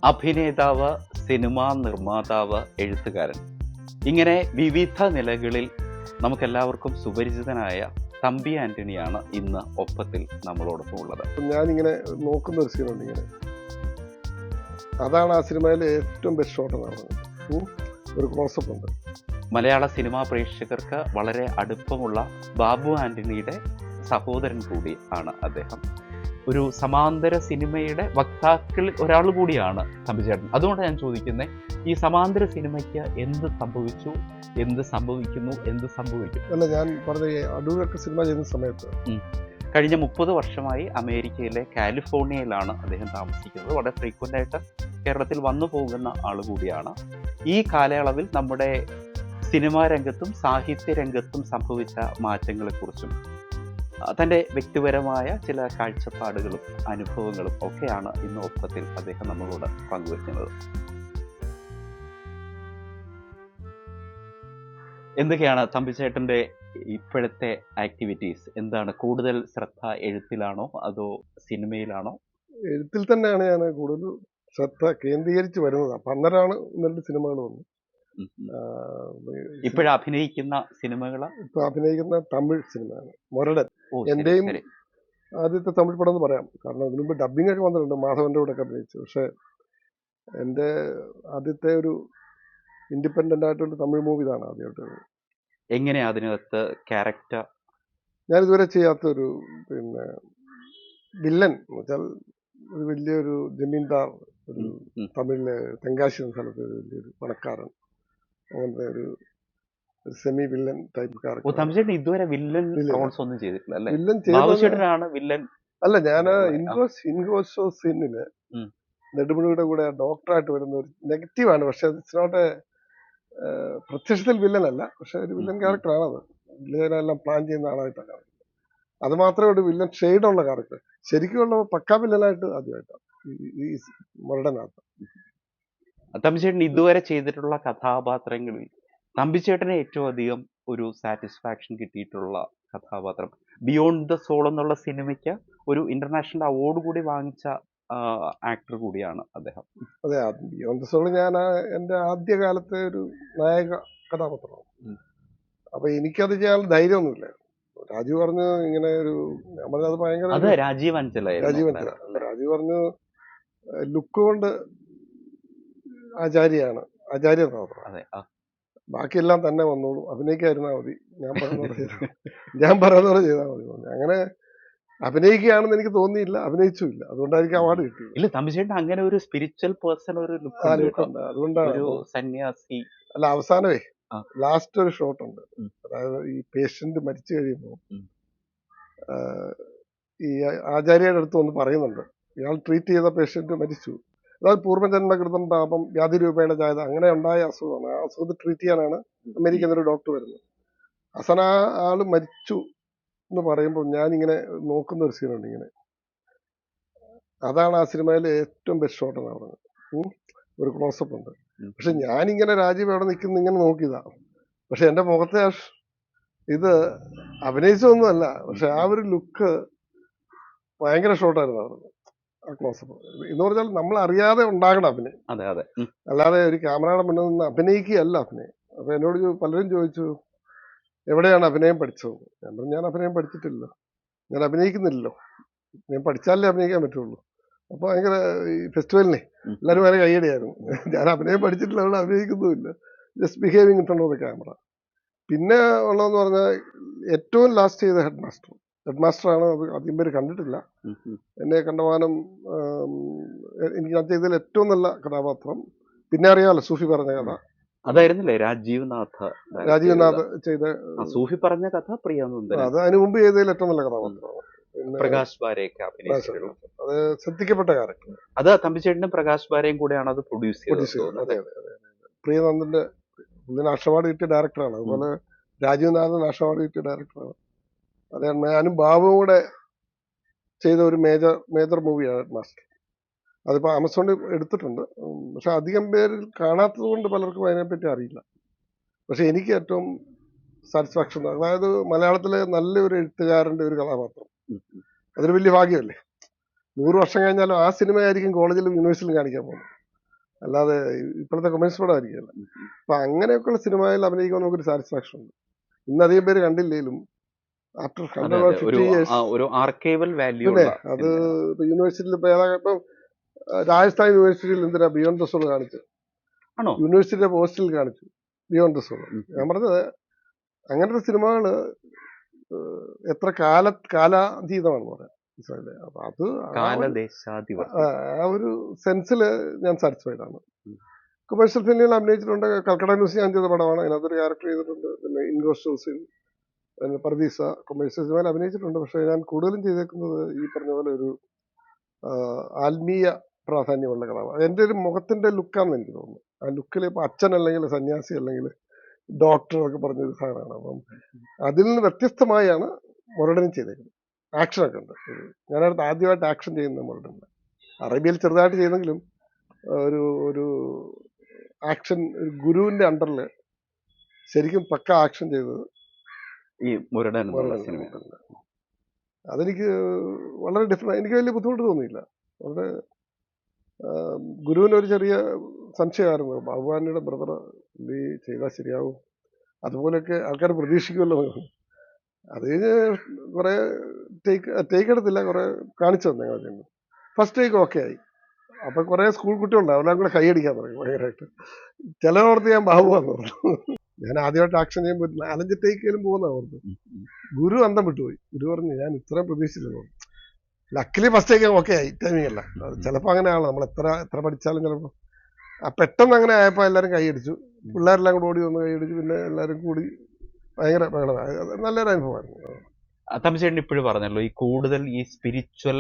അഭിനേതാവ്, cinema നിർമ്മാതാവ്, എഴുത്തുകാരൻ, ഇങ്ങനെ വിവിധ നിലകളിൽ നമുക്കെല്ലാവർക്കും സുപരിചിതനായ തമ്പി ആന്റണിയാണ് ഇന്ന് ഒപ്പത്തിൽ നമ്മളോടൊപ്പം ഉള്ളത്. ഞാനിങ്ങനെ നോക്കുന്ന ഒരു സീനുണ്ട് ഇങ്ങനെ, അതാണ് ആ സിനിമയിലെ ഏറ്റവും ബെസ്റ്റ് ഷോട്ട് എന്ന് പറഞ്ഞത്. ഒരു ക്ലോസപ്പ് ഉണ്ട്. മലയാള സിനിമാ പ്രേക്ഷകർക്ക് വളരെ അടുപ്പമുള്ള ബാബു ആന്റണിയുടെ സഹോദരൻ കൂടി ആണ് അദ്ദേഹം. ഒരു സമാന്തര സിനിമയുടെ വക്താക്കളിൽ ഒരാൾ കൂടിയാണ് തമ്പിച്ചേട്ടൻ. അതുകൊണ്ട് ഞാൻ ചോദിക്കുന്നത്, ഈ സമാന്തര സിനിമയ്ക്ക് എന്ത് സംഭവിച്ചു, എന്ത് സംഭവിക്കുന്നു, എന്ത് സംഭവിക്കും? അല്ല, ഞാൻ പറഞ്ഞ അടൂരൊക്കെ സിനിമ ചെയ്യുന്ന സമയത്ത് കഴിഞ്ഞ 30 വർഷമായി അമേരിക്കയിലെ കാലിഫോർണിയയിലാണ് അദ്ദേഹം താമസിക്കുന്നത്. വളരെ ഫ്രീക്വൻ്റ് ആയിട്ട് കേരളത്തിൽ വന്നു പോകുന്ന ആൾ കൂടിയാണ്. ഈ കാലയളവിൽ നമ്മുടെ സിനിമാ രംഗത്തും സാഹിത്യ രംഗത്തും സംഭവിച്ച മാറ്റങ്ങളെക്കുറിച്ചും തൻ്റെ വ്യക്തിപരമായ ചില കാഴ്ചപ്പാടുകളും അനുഭവങ്ങളും ഒക്കെയാണ് ഇന്ന് ഒപ്പത്തിൽ അദ്ദേഹം നമ്മളോട് പങ്കുവയ്ക്കുന്നത്. എന്തൊക്കെയാണ് തമ്പിച്ചേട്ടൻ്റെ ഇപ്പോഴത്തെ ആക്ടിവിറ്റീസ്? എന്താണ് കൂടുതൽ ശ്രദ്ധ? എഴുത്തിലാണോ അതോ സിനിമയിലാണോ? എഴുത്തിൽ തന്നെയാണ് ഞാൻ കൂടുതൽ ശ്രദ്ധ കേന്ദ്രീകരിച്ച് വരുന്നത്. അപ്പം അന്നേരമാണ് നല്ല സിനിമകൾ വന്നു. ഇപ്പോഴും അഭിനയിക്കുന്ന സിനിമകൾ? ഇപ്പൊ അഭിനയിക്കുന്ന തമിഴ് സിനിമയാണ് മൊരടൻ. എന്റെയും ആദ്യത്തെ തമിഴ് പടം എന്ന് പറയാം. കാരണം ഇതിനു മുമ്പ് ഡബിംഗ് ഒക്കെ വന്നിട്ടുണ്ട്, മാധവന്റെ കൂടെ ഒക്കെ അഭിനയിച്ചു. പക്ഷെ എൻ്റെ ആദ്യത്തെ ഒരു ഇൻഡിപെൻഡന്റ് ആയിട്ടുള്ള തമിഴ് മൂവി ഇതാണ് ആദ്യമായിട്ട്. എങ്ങനെയാ അതിനകത്ത് ക്യാരക്ടർ? ഞാൻ ഇതുവരെ ചെയ്യാത്തൊരു വില്ലൻ എന്ന് വെച്ചാൽ ഒരു വലിയൊരു ജമീന്ദാർ, ഒരു തമിഴിലെ തെങ്കാശി എന്ന സ്ഥലത്ത് ഒരു വലിയൊരു പണക്കാരൻ, അങ്ങനത്തെ ഒരു സെമി വില്ലൻ ടൈപ്പ് ക്യാരക്ടർ. തമ്പിച്ചേട്ടൻ ഇതുവരെ വില്ലൻ റോൾസ് ഒന്നും ചെയ്തിട്ടില്ല അല്ലേ? വില്ലൻ വില്ലൻ അല്ല, ഞാൻ ഇൻഗോസോ സീനില് നെടുമുടിയുടെ കൂടെ ഡോക്ടറായിട്ട് വരുന്ന ഒരു നെഗറ്റീവാണ്. പക്ഷെ ഇറ്റ്സ് നോട്ട് പ്രത്യക്ഷത്തിൽ വില്ലൻ അല്ല, പക്ഷെ ഒരു വില്ലൻ ക്യാരക്ടറാണ്. അത് വില്ലനെല്ലാം പ്ലാൻ ചെയ്യുന്ന ആളായിട്ടാണ്. അത് മാത്രമേ ഒരു വില്ലൻ ഷെയ്ഡുള്ള ക്യാരക്ടർ. ശരിക്കുള്ള പക്കാ വില്ലനായിട്ട് ആദ്യമായിട്ടാണ് ഈ മൊരടനകത്ത്. തമ്പിച്ചേട്ടൻ ഇതുവരെ ചെയ്തിട്ടുള്ള കഥാപാത്രങ്ങളിൽ തമ്പിച്ചേട്ടന് ഏറ്റവും അധികം ഒരു സാറ്റിസ്ഫാക്ഷൻ കിട്ടിയിട്ടുള്ള കഥാപാത്രം? ബിയോണ്ട് ദ സോൾ എന്നുള്ള സിനിമയ്ക്ക് ഒരു ഇന്റർനാഷണൽ അവാർഡ് കൂടി വാങ്ങിച്ച ആക്ടർ കൂടിയാണ് അദ്ദേഹം. അതെ, ബിയോണ്ട് ദ സോൾ ഞാൻ എൻ്റെ ആദ്യകാലത്തെ ഒരു നായക കഥാപാത്രമാണ്. അപ്പൊ എനിക്കത് ചെയ്യാൻ ധൈര്യമൊന്നുമില്ല. രാജീവ് പറഞ്ഞു ഇങ്ങനെ ഒരു, ഞാൻ പറഞ്ഞത് ഭയങ്കര രാജീവ് അഞ്ചല രാജീവ് പറഞ്ഞു ലുക്ക് കൊണ്ട് ആചാര്യ കഥാപാത്രം, ബാക്കിയെല്ലാം തന്നെ വന്നോളൂ, അഭിനയിക്കാതിരുന്നാൽ മതി, ഞാൻ പറയുന്നവരെ ചെയ്താൽ മതി. അങ്ങനെ അഭിനയിക്കുകയാണെന്ന് എനിക്ക് തോന്നിയില്ല, അഭിനയിച്ചില്ല. അതുകൊണ്ടായിരിക്കും അവാർഡ് കിട്ടിയത്. ഇല്ല, തമ്പിച്ചേട്ടൻ അങ്ങനെ ഒരു സ്പിരിച്വൽ പേഴ്സൺ, ഒരു ലുക്ക് ഉണ്ട്. അതുകൊണ്ടാണ് ഒരു സന്യാസി. അല്ല, അവസാനമേ ലാസ്റ്റ് ഒരു ഷോട്ട് ഉണ്ട്. അതായത് ഈ പേഷ്യന്റ് മരിച്ചു കഴിയുമ്പോൾ ഈ ആചാര്യയുടെ അടുത്ത് വന്ന് പറയുന്നുണ്ട്, ഇയാൾ ട്രീറ്റ് ചെയ്ത പേഷ്യന്റ് മരിച്ചു, അതായത് പൂർവ്വജന്മകൃതം പാപം വ്യാധി രൂപേണ ജായത, അങ്ങനെ ഉണ്ടായ അസുഖമാണ്. ആ അസുഖത്തെ ട്രീറ്റ് ചെയ്യാനാണ് അമേരിക്കയിൽ ഒരു ഡോക്ടർ വരുന്നത്. അവസാനം ആ ആള് മരിച്ചു എന്ന് പറയുമ്പോൾ ഞാനിങ്ങനെ നോക്കുന്ന ഒരു സീനുണ്ട് ഇങ്ങനെ, അതാണ് ആ സിനിമയിലെ ഏറ്റവും ബെസ്റ്റ് ഷോട്ട് എന്ന് പറഞ്ഞത്. ഒരു ക്ലോസപ്പ് ഉണ്ട്. പക്ഷെ ഞാനിങ്ങനെ രാജീവ് അവിടെ നിൽക്കുന്ന ഇങ്ങനെ നോക്കിയതാ. പക്ഷെ എന്റെ മുഖത്തെ ഇത് അഭിനയിച്ചൊന്നുമല്ല, പക്ഷെ ആ ഒരു ലുക്ക് ഭയങ്കര ഷോട്ടായിരുന്നു അവിടെ. ആ ക്ലോസപ്പ് എന്ന് പറഞ്ഞാൽ നമ്മൾ അറിയാതെ ഉണ്ടാകണം അഭിനയം. അല്ലാതെ ഒരു ക്യാമറയുടെ മുന്നിൽ നിന്ന് അഭിനയിക്കുകയല്ല അഭിനയം. അപ്പൊ എന്നോട് പലരും ചോദിച്ചു എവിടെയാണ് അഭിനയം പഠിച്ചത്? ഞാൻ പറഞ്ഞു ഞാൻ അഭിനയം പഠിച്ചിട്ടില്ല, ഞാൻ അഭിനയിക്കുന്നില്ലല്ലോ, ഞാൻ പഠിച്ചാലേ അഭിനയിക്കാൻ പറ്റുള്ളൂ. അപ്പൊ ഭയങ്കര ഈ ഫെസ്റ്റിവലിനെ എല്ലാവരും വരെ കൈയടിയായിരുന്നു. ഞാൻ അഭിനയം പഠിച്ചിട്ടില്ല, അവിടെ അഭിനയിക്കുന്നുമില്ല, just behaving in front of the camera. പിന്നെ ഉള്ളതെന്ന് പറഞ്ഞാൽ ഏറ്റവും ലാസ്റ്റ് ചെയ്ത ഹെഡ് മാസ്റ്ററാണ്. അത് അധികം പേര് കണ്ടിട്ടില്ല. എന്നെ കണ്ടമാനം എനിക്ക് ഞാൻ ചെയ്തതിൽ ഏറ്റവും നല്ല കഥാപാത്രം. പിന്നെ അറിയാമല്ലോ സൂഫി പറഞ്ഞ കഥ, അതായിരുന്നില്ലേ രാജീവ് നാഥ് ചെയ്ത സൂഫി പറഞ്ഞ കഥ? അത് അതിനു മുമ്പ് ചെയ്തതിൽ ഏറ്റവും നല്ല കഥാപാത്രമാണ്. പ്രകാശ് ബാരയൊക്കെ അത് ശ്രദ്ധിക്കപ്പെട്ട ക്യാരക്ടർ. അത് തമ്പിച്ചേട്ടനും പ്രകാശ് ബാരയും കൂടെയാണ് അത് പ്രൊഡ്യൂസ് ചെയ്തത്. അതെ. പ്രിയനന്ദന്റെ നാഷണൽ അവാർഡ് കിട്ടിയ ഡയറക്ടറാണ്. അതുപോലെ രാജീവ് നാഥ് നാഷണൽ അവാർഡ് കിട്ടിയ ഡയറക്ടറാണ്. അതെ, ഞാനും ബാബുവും കൂടെ ചെയ്ത ഒരു മേജർ മൂവിയാണ് ഹെഡ് മാസ്റ്റർ. അതിപ്പോൾ ആമസോണിൽ എടുത്തിട്ടുണ്ട്. പക്ഷെ അധികം പേരിൽ കാണാത്തത് കൊണ്ട് പലർക്കും അതിനെപ്പറ്റി അറിയില്ല. പക്ഷെ എനിക്ക് ഏറ്റവും സാറ്റിസ്ഫാക്ഷൻ, അതായത് മലയാളത്തിലെ നല്ലൊരു എഴുത്തുകാരൻ്റെ ഒരു കഥാപാത്രം, അതൊരു വലിയ ഭാഗ്യമല്ലേ. 100 വർഷം കഴിഞ്ഞാലും ആ സിനിമയായിരിക്കും കോളേജിലും യൂണിവേഴ്സിറ്റിയിലും കാണിക്കാൻ പോകുന്നത്. അല്ലാതെ ഇപ്പോഴത്തെ കൊമേഴ്സ് പടമായിരിക്കില്ല. അപ്പൊ അങ്ങനെയൊക്കെയുള്ള സിനിമയിൽ അഭിനയിക്കുമ്പോൾ നമുക്കൊരു സാറ്റിസ്ഫാക്ഷൻ ഉണ്ട്. ഇന്നധികം പേര് കണ്ടില്ലേലും ആഫ്റ്റർ അതെ 100 or അതെ ഒരു 50 years. ഒരു ആർക്കൈവൽ വാല്യൂ പിന്നെ ഉള്ള അത് സിനിമയാണ്. യൂണിവേഴ്സിറ്റിയിൽ ഇപ്പം രാജസ്ഥാൻ യൂണിവേഴ്സിറ്റിയിൽ എന്തിനാ ബിയോണ്ട് ദ സോൾ കാണിച്ചു, ആണോ? യൂണിവേഴ്സിറ്റിയുടെ പോസ്റ്റിൽ കാണിച്ചു ബിയോണ്ട് ദ സോൾ. ഉം, ഞാൻ ഉം. പറഞ്ഞത് അങ്ങനത്തെ സിനിമകള് എത്ര കാലാതീതമാണെന്ന് പറയാം, മനസ്സിലായില്ലേ? അപ്പൊ അത് കാലദേശാധിവർത്തി. ആ ഒരു സെൻസിൽ ഞാൻ സാറ്റിസ്ഫൈഡ് ആണ്. ഉം. കൊമേഴ്ഷ്യൽ ഫിലിമിൽ അഭിനയിച്ചിട്ടുണ്ട്. കൽക്കട്ട ന്യൂസ് ഞാൻ ചെയ്ത പടമാണ്, അതിനകത്തൊരു ക്യാരക്ടർ ചെയ്തിട്ടുണ്ട്. പിന്നെ ഇൻഗോസ്റ്റോസിൻ, പിന്നെ പർദീസ, കൊമേഴ്ഷ്യൽ സിനിമയിൽ അഭിനയിച്ചിട്ടുണ്ട്. പക്ഷെ ഞാൻ കൂടുതലും ചെയ്തേക്കുന്നത് ഈ പറഞ്ഞ പോലെ ഒരു ആത്മീയ പ്രാധാന്യമുള്ള കഥാപാത്രം. എൻ്റെ ഒരു മുഖത്തിന്റെ ലുക്കാണെന്ന് എനിക്ക് തോന്നുന്നു. ആ ലുക്കിൽ ഇപ്പൊ അച്ഛൻ അല്ലെങ്കിൽ സന്യാസി അല്ലെങ്കിൽ ഡോക്ടർ ഒക്കെ പറഞ്ഞൊരു സാധനമാണ്. അപ്പം അതിൽ നിന്ന് വ്യത്യസ്തമായാണ് മുരടനും ചെയ്തേക്കുന്നത്. ആക്ഷനൊക്കെ ഉണ്ട്. ഞാനടുത്ത് ആദ്യമായിട്ട് ആക്ഷൻ ചെയ്യുന്ന മുരടനുണ്ട്. അറേബ്യയിൽ ചെറുതായിട്ട് ചെയ്തെങ്കിലും ഒരു ഒരു ആക്ഷൻ ഒരു ഗുരുവിന്റെ അണ്ടറിൽ ശരിക്കും പക്ക ആക്ഷൻ ചെയ്തത് ഈ മുരടൻ എന്നുള്ള മുരടൻ. സിനിമ. അതെനിക്ക് വളരെ ഡിഫറെന്റ്, എനിക്ക് വലിയ ബുദ്ധിമുട്ട് തോന്നിയില്ല. വളരെ ഗുരുവിനൊരു ചെറിയ സംശയമായിരുന്നു, ഭഗവാനിയുടെ ബ്രദർ പുള്ളി ചെയ്താൽ ശരിയാവും, അതുപോലെയൊക്കെ ആൾക്കാർ പ്രതീക്ഷിക്കുമല്ലോ. അത് കഴിഞ്ഞ് കുറെ ടേക്ക് എടുത്തില്ല, കുറെ കാണിച്ചു തന്നെ ഞങ്ങൾ. ഫസ്റ്റ് ടേക്ക് ഓക്കെ ആയി. അപ്പൊ കുറെ സ്കൂൾ കുട്ടികളുണ്ട്, അവരെല്ലാം കൂടെ കൈയടിക്കാൻ തുടങ്ങി ഭയങ്കരമായിട്ട്. ചിലവർക്ക് ഞാൻ ബാബുവാന്ന് പറഞ്ഞു. ഞാൻ ആദ്യമായിട്ട് ആക്ഷൻ ചെയ്യുമ്പോൾ 4-5 ടേക്കിലും പോകുന്ന ഓർത്ത്. ഗുരു അന്തം വിട്ടുപോയി. ഗുരു പറഞ്ഞു ഞാൻ ഇത്രയും പ്രതീക്ഷിച്ചില്ല. ലക്കിലി ഫസ്റ്റ് ടേക്ക് ഓക്കെ ആയി, ടൈമിംഗ് അല്ല. ചിലപ്പോൾ അങ്ങനെയാണല്ലോ, നമ്മൾ എത്ര പഠിച്ചാലും ചിലപ്പോൾ പെട്ടെന്ന് അങ്ങനെ ആയപ്പോൾ എല്ലാവരും കൈയടിച്ചു. പിള്ളേരെല്ലാം കൂടെ ഓടി വന്ന് കൈയടിച്ചു. പിന്നെ എല്ലാവരും കൂടി ഭയങ്കര ബഹളമായി. നല്ലൊരു അനുഭവമായിരുന്നു. തമ്പിച്ചേട്ടൻ ഇപ്പോഴും പറഞ്ഞല്ലോ ഈ കൂടുതൽ ഈ സ്പിരിച്വൽ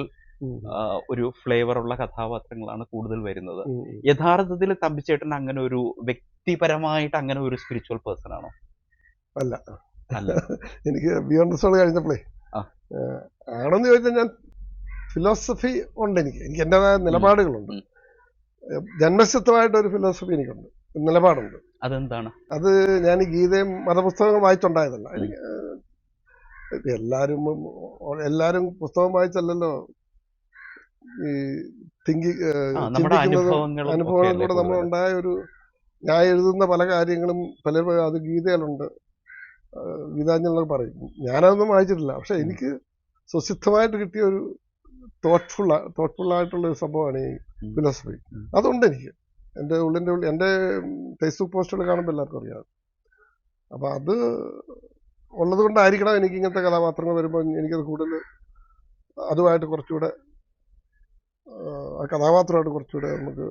ഒരു ഫ്ലേവർ ഉള്ള കഥാപാത്രങ്ങളാണ് കൂടുതൽ വരുന്നത്. യഥാർത്ഥത്തിൽ തമ്പിച്ചേട്ടൻ അങ്ങനെ ഒരു വ്യക്തിപരമായിട്ട് അങ്ങനെ ഒരു സ്പിരിച്വൽ പേഴ്സൺ ആണോ? അല്ല അല്ല. എനിക്ക് ബിയോണ്ട് ദ സോൾ കഴിഞ്ഞപ്പോഴേ ആണെന്ന് ചോദിച്ചാൽ ഞാൻ ഫിലോസഫി ഉണ്ട്. എനിക്ക് എന്റേതായ നിലപാടുകളുണ്ട്. ജന്മസിദ്ധമായിട്ടൊരു ഫിലോസഫി എനിക്കുണ്ട്, നിലപാടുണ്ട്. അതെന്താണ്? അത് ഞാൻ ഈ ഗീതയും മതപുസ്തകവും വായിച്ചുണ്ടായതല്ല. എനിക്ക് എല്ലാരും പുസ്തകം വായിച്ചല്ലല്ലോ ഈ ചിന്തിക്കുന്നതും അനുഭവങ്ങളിലൂടെ നമ്മൾ ഉണ്ടായ ഒരു, ഞാൻ എഴുതുന്ന പല കാര്യങ്ങളും പലരും അത് ഗീതയിലുണ്ട്, ഗീതാഞ്ജലികൾ പറയും. ഞാനതൊന്നും വായിച്ചിട്ടില്ല. പക്ഷെ എനിക്ക് സ്വസിദ്ധമായിട്ട് കിട്ടിയ ഒരു തോട്ട്ഫുൾ ആയിട്ടുള്ള ഒരു സംഭവമാണ് ഈ ഫിലോസഫി. അതുണ്ട് എനിക്ക്. എൻ്റെ ഉള്ളിൻ്റെ എൻ്റെ ഫേസ്ബുക്ക് പോസ്റ്റുകൾ കാണുമ്പോൾ എല്ലാവർക്കും അറിയാം. അപ്പൊ അത് ഉള്ളത് കൊണ്ടായിരിക്കണം എനിക്ക് ഇങ്ങനത്തെ കഥാപാത്രങ്ങൾ വരുമ്പോൾ എനിക്കത് കൂടുതൽ അതുമായിട്ട് കുറച്ചുകൂടെ ആ കഥാപാത്രമായിട്ട് കുറച്ചുകൂടെ നമുക്ക്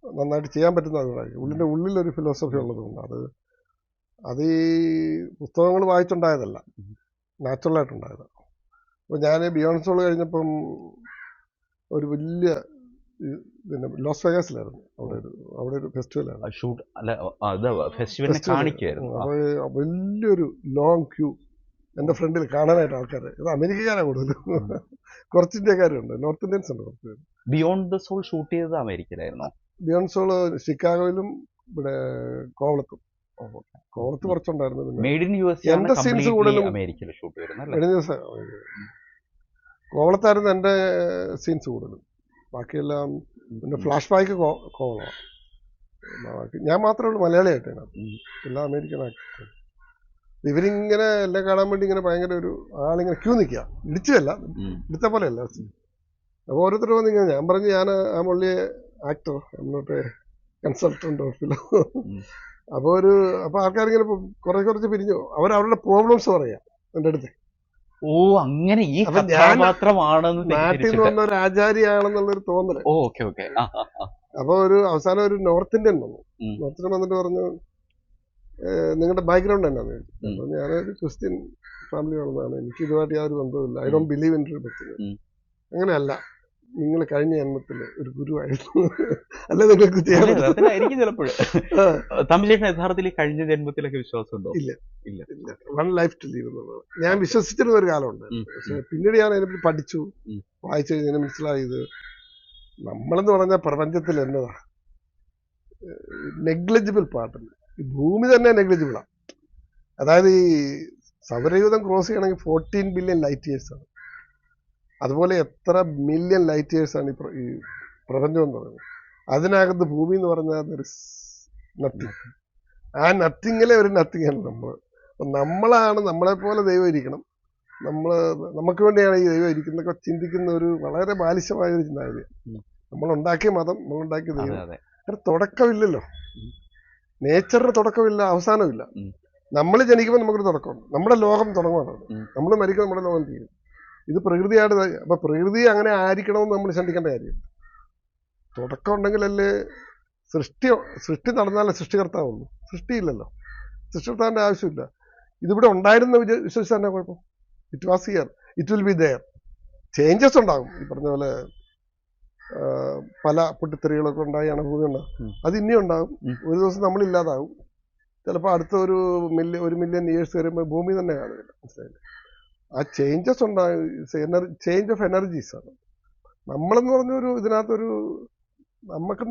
നന്നായിട്ട് ചെയ്യാൻ പറ്റുന്ന അതുകൊണ്ടായിരിക്കും. ഉള്ളിലൊരു ഫിലോസഫി ഉള്ളതുകൊണ്ട് അത് ഈ പുസ്തകങ്ങൾ വായിച്ചുണ്ടായതല്ല, നാച്ചുറലായിട്ടുണ്ടായതാണ്. അപ്പോൾ ഞാൻ ബിയോണ്ട് സോൾ കഴിഞ്ഞപ്പം ഒരു വലിയ പിന്നെ ലോസ് വേഗാസിലായിരുന്നു. അവിടെ ഒരു ഫെസ്റ്റിവലാണ്. അപ്പോൾ വലിയൊരു ലോങ് ക്യൂ എൻ്റെ ഫ്രണ്ടിൽ കാണാനായിട്ട് ആൾക്കാർ. ഇത് അമേരിക്കക്കാരാണ് കൂടുതലും. കുറച്ച് ഇന്ത്യക്കാരുണ്ട്, നോർത്ത് ഇന്ത്യൻസ് ഉണ്ട് കുറച്ച് പേര്. ബിയോണ്ട് ദ സോൾ ഷൂട്ട് ചെയ്തത് അമേരിക്കയിലായിരുന്നു. ബിയോണ്ട് സോൾ ഷിക്കാഗോയിലും ഇവിടെ കോവളത്തും. കോവളത്ത് കുറച്ചുണ്ടായിരുന്നു. എന്റെ സീൻസ് കൂടുതലും കോവളത്തായിരുന്നു എന്റെ സീൻസ് കൂടുതലും. ബാക്കിയെല്ലാം പിന്നെ ഫ്ലാഷ് ബാക്ക് കോവളമാണ്. ഞാൻ മാത്രമേ ഉള്ളൂ മലയാളിയായിട്ട് അതിനകത്ത്, എല്ലാം അമേരിക്കൻ ആക്ടർ. ഇവരിങ്ങനെ എന്നെ കാണാൻ വേണ്ടി ഇങ്ങനെ ഭയങ്കര ഒരു ആളിങ്ങനെ ക്യൂ നിൽക്കുക, ഇടിച്ചല്ല, ഇടുത്ത പോലെയല്ല. അപ്പോൾ ഓരോരുത്തർ വന്നിങ്ങനെ, ഞാൻ പറഞ്ഞു ഞാൻ ആ മുള്ളിയെ ആക്ടർ, എന്നോട്ട് കൺസൾട്ടന്റ് ഓഫിലോ. അപ്പൊ ആൾക്കാരിങ്ങനെ കുറച്ച് പിരിഞ്ഞു. അവരുടെ പ്രോബ്ലംസ് പറയാം എന്റെ അടുത്ത്. ഓ അങ്ങനെ ഈ കഥാപാത്രമാണെന്ന് നാട്ടിൽ നിന്ന് വന്ന ഒരു ആചാര്യാണെന്നുള്ളൊരു തോന്നല്. അപ്പൊ അവസാനം ഒരു നോർത്ത് ഇന്ത്യൻ വന്നു. നോർത്ത് ഇന്ത്യൻ വന്നിട്ട് പറഞ്ഞു നിങ്ങളുടെ ബാക്ക്ഗ്രൗണ്ട് എന്നാന്ന് ചോദിച്ചു. അപ്പൊ ഞാനൊരു ക്രിസ്ത്യൻ ഫാമിലി ആണെന്നാണ്, എനിക്ക് ഇതുമായിട്ട് യാതൊരു ബന്ധവുമില്ല, I don't believe in religion. അങ്ങനെയല്ല, നിങ്ങൾ കഴിഞ്ഞ ജന്മത്തില് ഒരു ഗുരുവായിരുന്നു, അല്ല നിങ്ങൾക്ക് ചെയ്യാൻ യഥാർത്ഥത്തിൽ കഴിഞ്ഞ ജന്മത്തിലൊക്കെ വിശ്വാസമുണ്ടോ? ഇല്ല. വൺ ലൈഫ് ടു ലീവ് എന്നുള്ളത് ഞാൻ വിശ്വസിച്ചിരുന്ന ഒരു കാലമുണ്ട്. പക്ഷെ പിന്നീട് ഞാൻ അതിനെപ്പറ്റി പഠിച്ചു, വായിച്ചു കഴിഞ്ഞാൽ മനസ്സിലായത് നമ്മളെന്ന് പറഞ്ഞാൽ പ്രപഞ്ചത്തിൽ എന്നതാ നെഗ്ലിജിബിൾ പാർട്ടുണ്ട്. ഈ ഭൂമി തന്നെ നെഗ്ലിജിബിളാണ്. അതായത് ഈ സൗരയൂഥം ക്രോസ് ചെയ്യണമെങ്കിൽ 14 ബില്യൺ ലൈറ്റ് ഇയേഴ്സ് ആണ്. അതുപോലെ എത്ര മില്യൺ ലൈറ്റ് ഇയേഴ്സ് ആണ് ഈ പ്രപഞ്ചം എന്ന് പറയുന്നത്. അതിനകത്ത് ഭൂമി എന്ന് പറഞ്ഞാൽ നത്തിങ്. ആ നത്തിങ്ങിലെ ഒരു നത്തിങ്ങാണ് നമ്മൾ. അപ്പം നമ്മളാണ്, നമ്മളെപ്പോലെ ദൈവം ഇരിക്കണം, നമുക്ക് വേണ്ടിയാണ് ഈ ദൈവം ഇരിക്കുന്നതൊക്കെ ചിന്തിക്കുന്ന ഒരു വളരെ ബാലിശമായ ഒരു ചിന്താഗതിയാണ്. നമ്മളുണ്ടാക്കിയ മതം, നമ്മളുണ്ടാക്കിയ ദൈവം. കാരണം തുടക്കമില്ലല്ലോ, നേച്ചറിന് തുടക്കമില്ല, അവസാനമില്ല. നമ്മൾ ജനിക്കുമ്പോൾ നമുക്കൊരു തുടക്കമുണ്ട്, നമ്മുടെ ലോകം തുടങ്ങുവാണ്. നമ്മൾ മരിക്കുമ്പോൾ നമ്മുടെ ലോകം തീരും. ഇത് പ്രകൃതിയായിട്ട്. അപ്പൊ പ്രകൃതി അങ്ങനെ ആയിരിക്കണമെന്ന് നമ്മൾ ചിന്തിക്കേണ്ട കാര്യമില്ല. തുടക്കം ഉണ്ടെങ്കിലല്ലേ സൃഷ്ടി നടന്നാലേ സൃഷ്ടികർത്താവുള്ളൂ. സൃഷ്ടിയില്ലല്ലോ, സൃഷ്ടികർത്താവിന്റെ ആവശ്യമില്ല. ഇതിവിടെ ഉണ്ടായിരുന്ന വിശ്വസിച്ചാൽ തന്നെ കുഴപ്പം. It was here, it will be there. Changes ഉണ്ടാകും. ഈ പറഞ്ഞ പോലെ പല പൊട്ടിത്തെറികളൊക്കെ ഉണ്ടായി, അണഭൂമി ഉണ്ടാകും. അത് ഇനിയും ഉണ്ടാകും. ഒരു ദിവസം നമ്മളില്ലാതാകും. ചിലപ്പോൾ അടുത്ത ഒരു മില്യൺ ഇയേഴ്സ് വരുമ്പോൾ ഭൂമി തന്നെ കാണുകയില്ല. മനസ്സിലായില്ലേ? ആ ചേഞ്ചസ് ഉണ്ടാകും. ചേഞ്ച് ഓഫ് എനർജീസ് ആണ്. നമ്മളെന്ന് പറഞ്ഞൊരു ഇതിനകത്തൊരു